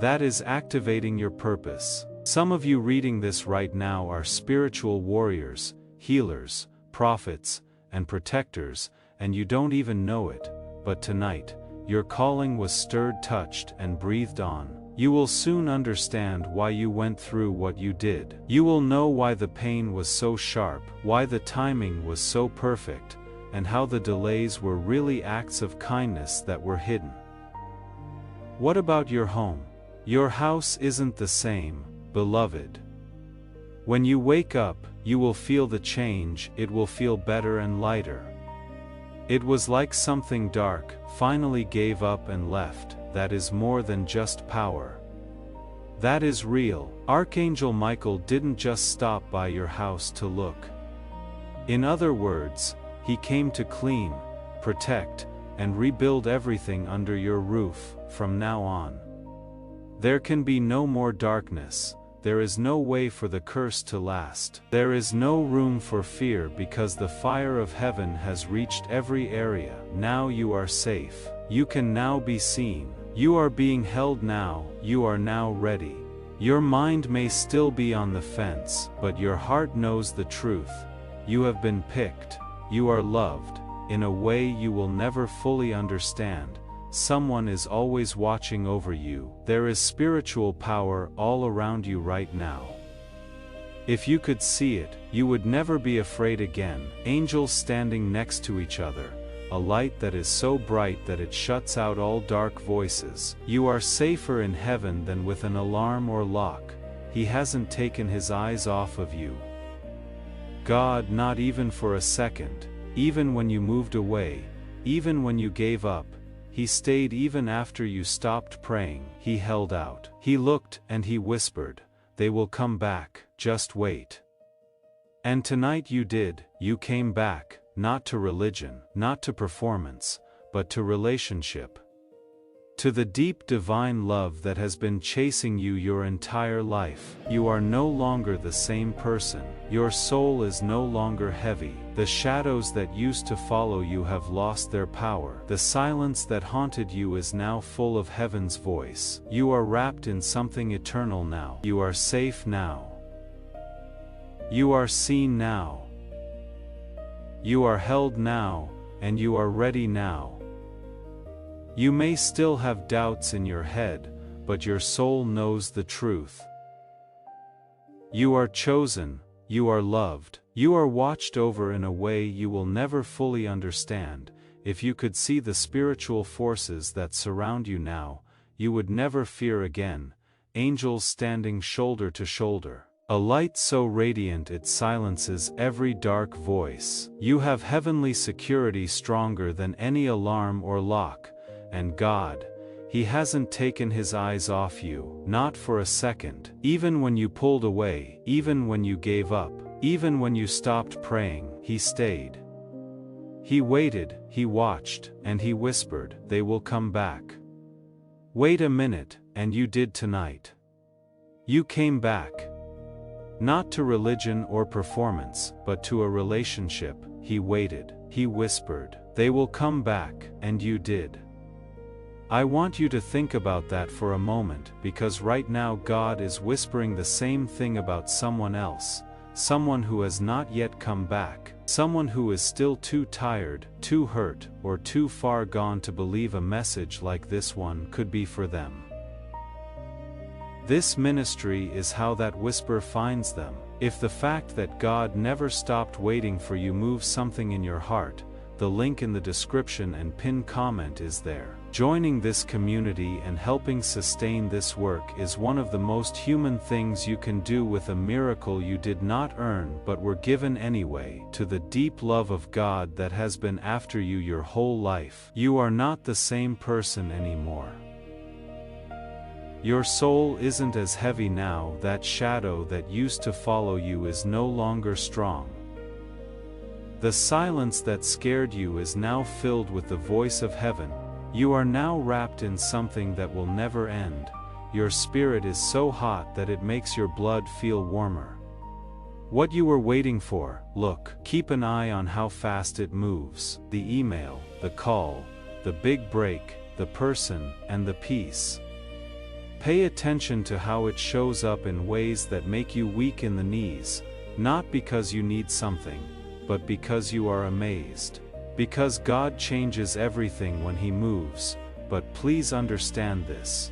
That is activating your purpose. Some of you reading this right now are spiritual warriors, healers, prophets, and protectors, and you don't even know it, but tonight, your calling was stirred, touched, and breathed on. You will soon understand why you went through what you did. You will know why the pain was so sharp, why the timing was so perfect, and how the delays were really acts of kindness that were hidden. What about your home? Your house isn't the same, beloved. When you wake up, you will feel the change. It will feel better and lighter. It was like something dark finally gave up and left. That is more than just power. That is real. Archangel Michael didn't just stop by your house to look. In other words, he came to clean, protect, and rebuild everything under your roof. From now on, there can be no more darkness. There is no way for the curse to last. There is no room for fear because the fire of heaven has reached every area. Now you are safe. You can now be seen. You are being held now. You are now ready. Your mind may still be on the fence, but your heart knows the truth. You have been picked. You are loved. In a way you will never fully understand. Someone is always watching over you. There is spiritual power all around you right now. If you could see it, you would never be afraid again. Angels standing next to each other. A light that is so bright that it shuts out all dark voices. You are safer in heaven than with an alarm or lock. He hasn't taken his eyes off of you. God, not even for a second. Even when you moved away, even when you gave up, he stayed. Even after you stopped praying, he held out. He looked and he whispered, "They will come back, just wait." And tonight you did. You came back, not to religion, not to performance, but to relationship. To the deep divine love that has been chasing you your entire life. You are no longer the same person. Your soul is no longer heavy. The shadows that used to follow you have lost their power. The silence that haunted you is now full of heaven's voice. You are wrapped in something eternal now. You are safe now. You are seen now. You are held now, and you are ready now. You may still have doubts in your head, but your soul knows the truth. You are chosen, you are loved, you are watched over in a way you will never fully understand. If you could see the spiritual forces that surround you now, you would never fear again. Angels standing shoulder to shoulder. A light so radiant it silences every dark voice. You have heavenly security stronger than any alarm or lock. And God, He hasn't taken His eyes off you, not for a second. Even when you pulled away, even when you gave up, even when you stopped praying, He stayed. He waited, He watched, and He whispered, "They will come back." Wait a minute, and you did tonight. You came back. Not to religion or performance, but to a relationship. He waited, He whispered, "They will come back," and you did. I want you to think about that for a moment, because right now God is whispering the same thing about someone else, someone who has not yet come back, someone who is still too tired, too hurt, or too far gone to believe a message like this one could be for them. This ministry is how that whisper finds them. If the fact that God never stopped waiting for you moves something in your heart, the link in the description and pinned comment is there. Joining this community and helping sustain this work is one of the most human things you can do with a miracle you did not earn but were given anyway. To the deep love of God that has been after you your whole life, you are not the same person anymore. Your soul isn't as heavy now. That shadow that used to follow you is no longer strong. The silence that scared you is now filled with the voice of heaven. You are now wrapped in something that will never end. Your spirit is so hot that it makes your blood feel warmer. What you were waiting for, look, keep an eye on how fast it moves. The email, the call, the big break, the person, and the peace. Pay attention to how it shows up in ways that make you weak in the knees, not because you need something, but because you are amazed. Because God changes everything when He moves, but please understand this.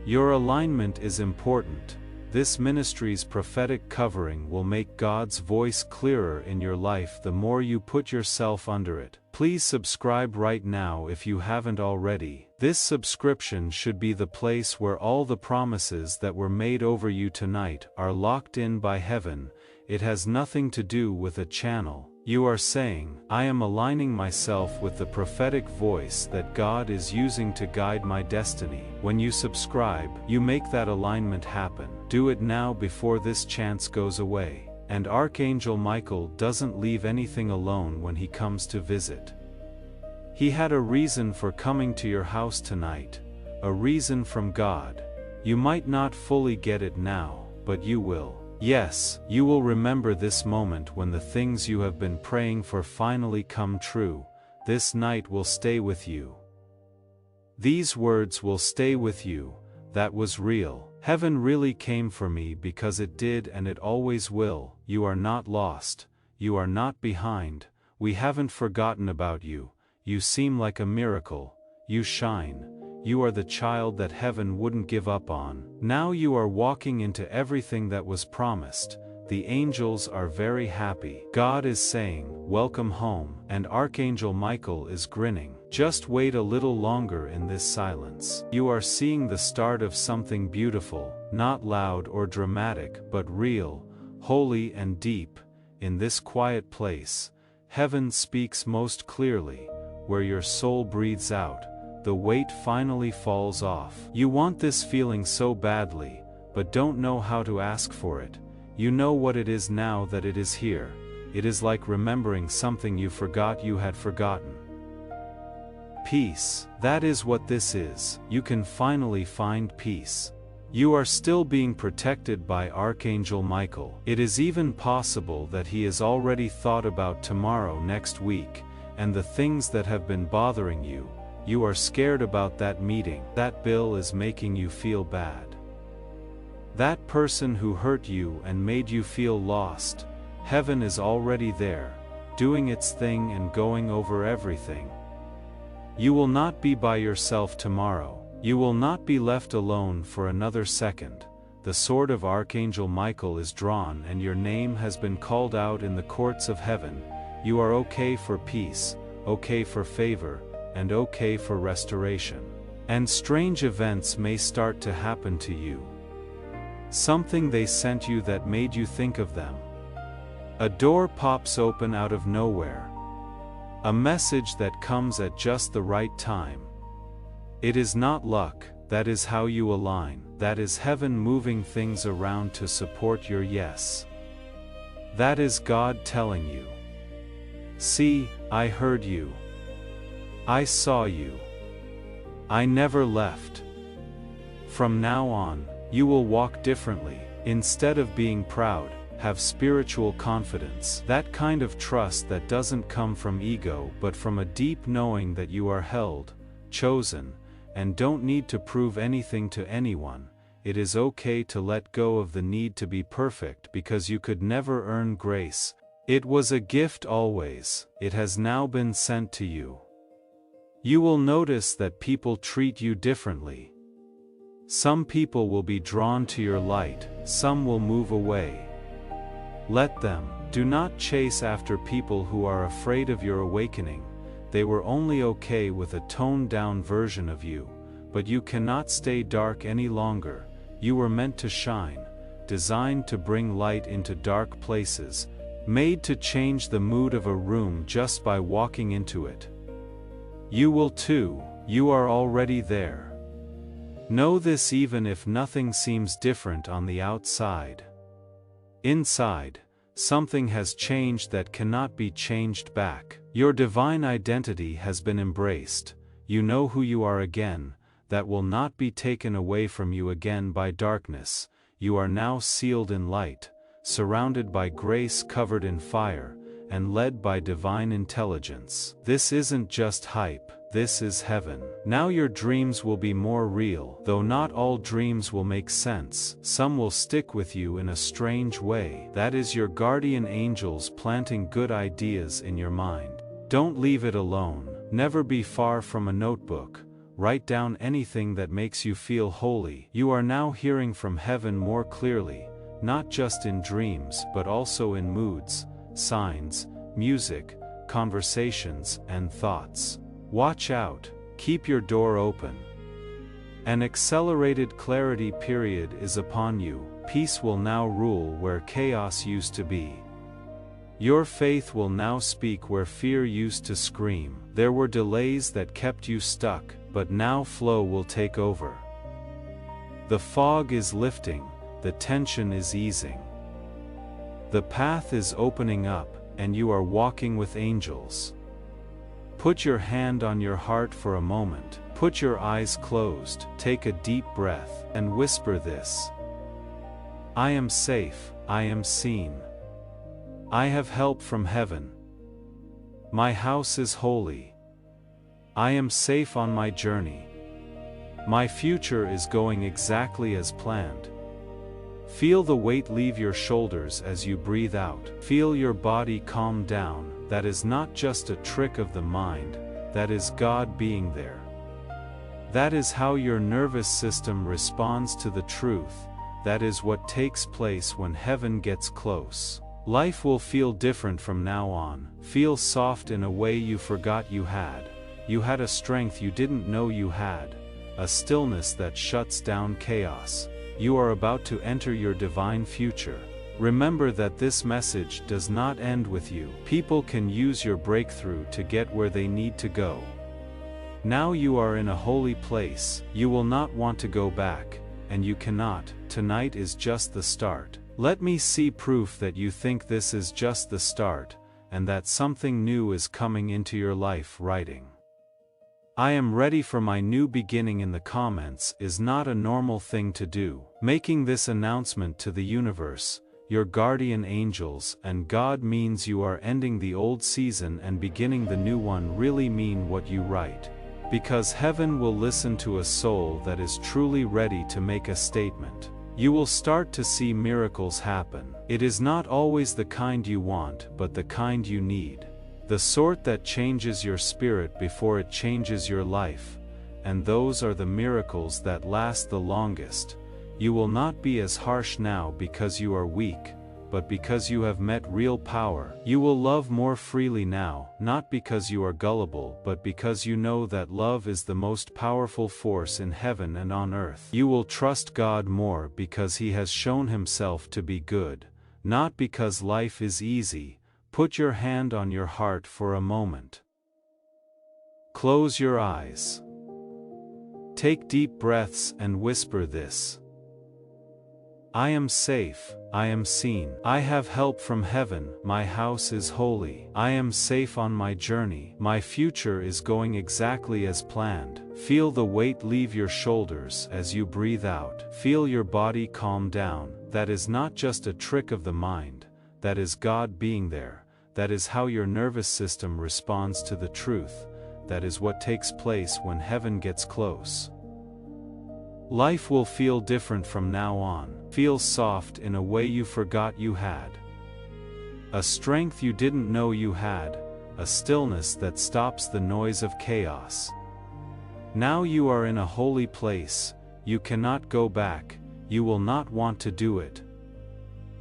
Your alignment is important. This ministry's prophetic covering will make God's voice clearer in your life the more you put yourself under it. Please subscribe right now if you haven't already. This subscription should be the place where all the promises that were made over you tonight are locked in by heaven. It has nothing to do with a channel. You are saying, I am aligning myself with the prophetic voice that God is using to guide my destiny. When you subscribe, you make that alignment happen. Do it now before this chance goes away. And Archangel Michael doesn't leave anything alone when he comes to visit. He had a reason for coming to your house tonight, a reason from God. You might not fully get it now, but you will. Yes, you will remember this moment when the things you have been praying for finally come true. This night will stay with you. These words will stay with you. That was real. Heaven really came for me because it did and it always will. You are not lost. You are not behind. We haven't forgotten about you. You seem like a miracle. You shine. You are the child that heaven wouldn't give up on. Now you are walking into everything that was promised. The angels are very happy. God is saying, welcome home, and Archangel Michael is grinning. Just wait a little longer in this silence. You are seeing the start of something beautiful, not loud or dramatic, but real, holy and deep. In this quiet place, heaven speaks most clearly, where your soul breathes out. The weight finally falls off. You want this feeling so badly, but don't know how to ask for it. You know what it is now that it is here. It is like remembering something you forgot you had forgotten. Peace. That is what this is. You can finally find peace. You are still being protected by Archangel Michael. It is even possible that he has already thought about tomorrow next week, and the things that have been bothering you. You are scared about that meeting. That bill is making you feel bad. That person who hurt you and made you feel lost. Heaven is already there, doing its thing and going over everything. You will not be by yourself tomorrow. You will not be left alone for another second. The sword of Archangel Michael is drawn and your name has been called out in the courts of heaven. You are okay for peace, okay for favor, and okay for restoration. And strange events may start to happen to you. Something they sent you that made you think of them. A door pops open out of nowhere. A message that comes at just the right time. It is not luck, that is how you align. That is heaven moving things around to support your yes. That is God telling you. See, I heard you. I saw you. I never left. From now on, you will walk differently. Instead of being proud, have spiritual confidence. That kind of trust that doesn't come from ego but from a deep knowing that you are held, chosen, and don't need to prove anything to anyone. It is okay to let go of the need to be perfect because you could never earn grace. It was a gift always. It has now been sent to you. You will notice that people treat you differently. Some people will be drawn to your light, some will move away. Let them. Do not chase after people who are afraid of your awakening. They were only okay with a toned-down version of you, but you cannot stay dark any longer. You were meant to shine, designed to bring light into dark places, made to change the mood of a room just by walking into it. You will too. You are already there. Know this even if nothing seems different on the outside. Inside, something has changed that cannot be changed back. Your divine identity has been embraced. You know who you are again. That will not be taken away from you again by darkness. You are now sealed in light, surrounded by grace, covered in fire, and led by divine intelligence. This isn't just hype, this is heaven. Now your dreams will be more real, though not all dreams will make sense. Some will stick with you in a strange way. That is your guardian angels planting good ideas in your mind. Don't leave it alone. Never be far from a notebook. write down anything that makes you feel holy. You are now hearing from heaven more clearly, not just in dreams but also in moods, signs, music, conversations, and thoughts. Watch out, keep your door open. An accelerated clarity period is upon you. Peace will now rule where chaos used to be. Your faith will now speak where fear used to scream. There were delays that kept you stuck, but now flow will take over. The fog is lifting, the tension is easing. The path is opening up, and you are walking with angels. Put your hand on your heart for a moment, put your eyes closed, take a deep breath, and whisper this. I am safe, I am seen. I have help from heaven. My house is holy. I am safe on my journey. My future is going exactly as planned. Feel the weight leave your shoulders as you breathe out. Feel your body calm down. That is not just a trick of the mind, that is God being there. That is how your nervous system responds to the truth. That is what takes place when heaven gets close. Life will feel different from now on. Feel soft in a way you forgot you had. You had a strength you didn't know you had, a stillness that shuts down chaos. You are about to enter your divine future. Remember that this message does not end with you. People can use your breakthrough to get where they need to go. Now you are in a holy place. You will not want to go back, and you cannot. Tonight is just the start. Let me see proof that you think this is just the start, and that something new is coming into your life. Writing, I am ready for my new beginning in the comments is not a normal thing to do. Making this announcement to the universe, your guardian angels, and God means you are ending the old season and beginning the new one. Really mean what you write. Because heaven will listen to a soul that is truly ready to make a statement. You will start to see miracles happen. It is not always the kind you want, but the kind you need. The sort that changes your spirit before it changes your life. And those are the miracles that last the longest. You will not be as harsh now because you are weak, but because you have met real power. You will love more freely now, not because you are gullible, but because you know that love is the most powerful force in heaven and on earth. You will trust God more because He has shown Himself to be good, not because life is easy. Put your hand on your heart for a moment. Close your eyes. Take deep breaths and whisper this. I am safe, I am seen. I have help from heaven. My house is holy. I am safe on my journey. My future is going exactly as planned. Feel the weight leave your shoulders as you breathe out. Feel your body calm down. That is not just a trick of the mind. That is God being there. That is how your nervous system responds to the truth. That is what takes place when heaven gets close. Life will feel different from now on. Feel soft in a way you forgot you had. A strength you didn't know you had, a stillness that stops the noise of chaos. Now you are in a holy place. You cannot go back. You will not want to do it.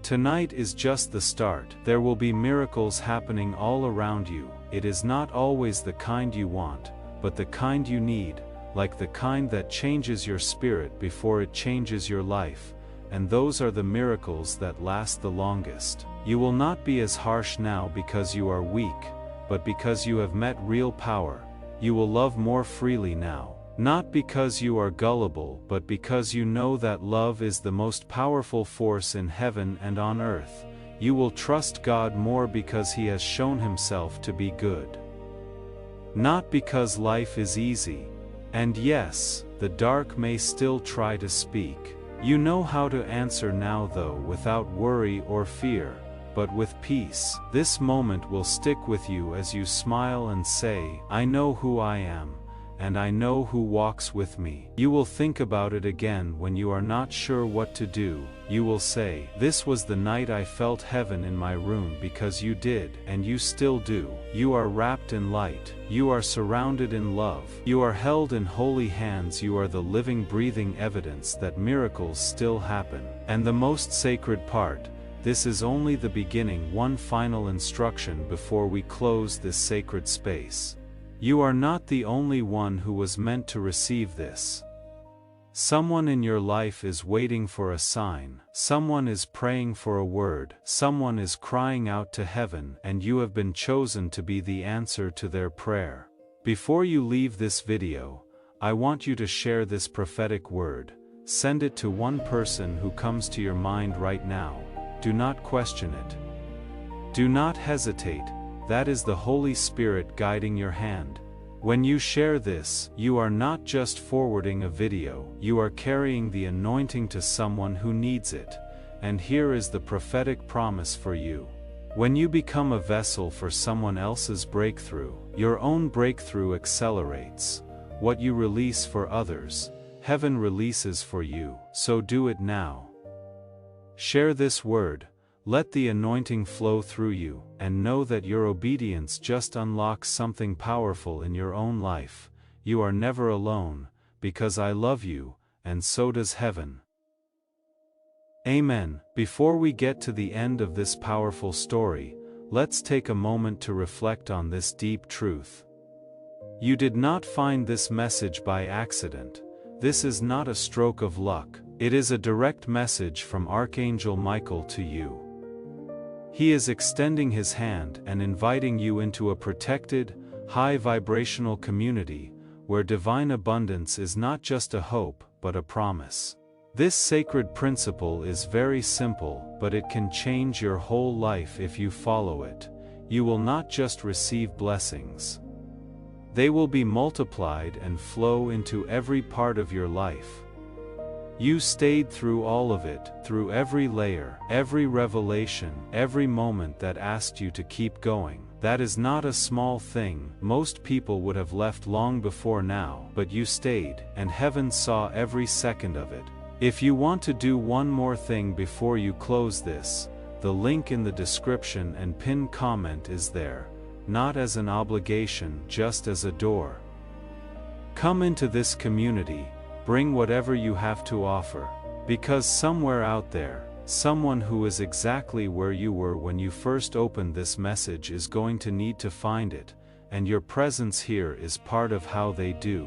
Tonight is just the start. There will be miracles happening all around you. It is not always the kind you want, but the kind you need, like the kind that changes your spirit before it changes your life, and those are the miracles that last the longest. You will not be as harsh now because you are weak, but because you have met real power. You will love more freely now. Not because you are gullible, but because you know that love is the most powerful force in heaven and on earth. You will trust God more because He has shown Himself to be good. Not because life is easy. And yes, the dark may still try to speak. You know how to answer now though, without worry or fear, but with peace. This moment will stick with you as you smile and say, I know who I am. And I know who walks with me. You will think about it again when you are not sure what to do, you will say, "This was the night I felt heaven in my room," because you did, and you still do. You are wrapped in light. You are surrounded in love. You are held in holy hands. You are the living, breathing evidence that miracles still happen. And the most sacred part, this is only the beginning, one final instruction before we close this sacred space. You are not the only one who was meant to receive this. Someone in your life is waiting for a sign, someone is praying for a word, someone is crying out to heaven, and you have been chosen to be the answer to their prayer. Before you leave this video, I want you to share this prophetic word. Send it to one person who comes to your mind right now. Do not question it. Do not hesitate, that is the Holy Spirit guiding your hand. When you share this, you are not just forwarding a video, you are carrying the anointing to someone who needs it. And here is the prophetic promise for you. When you become a vessel for someone else's breakthrough, your own breakthrough accelerates. What you release for others, heaven releases for you, so do it now. Share this word. Let the anointing flow through you, and know that your obedience just unlocks something powerful in your own life. You are never alone, because I love you, and so does heaven. Amen. Before we get to the end of this powerful story, let's take a moment to reflect on this deep truth. You did not find this message by accident. This is not a stroke of luck. It is a direct message from Archangel Michael to you. He is extending his hand and inviting you into a protected, high-vibrational community, where divine abundance is not just a hope, but a promise. This sacred principle is very simple, but it can change your whole life if you follow it. You will not just receive blessings. They will be multiplied and flow into every part of your life. You stayed through all of it, through every layer, every revelation, every moment that asked you to keep going. That is not a small thing. Most people would have left long before now, but you stayed, and heaven saw every second of it. If you want to do one more thing before you close this, the link in the description and pinned comment is there, not as an obligation, just as a door. Come into this community. Bring whatever you have to offer, because somewhere out there, someone who is exactly where you were when you first opened this message is going to need to find it, and your presence here is part of how they do.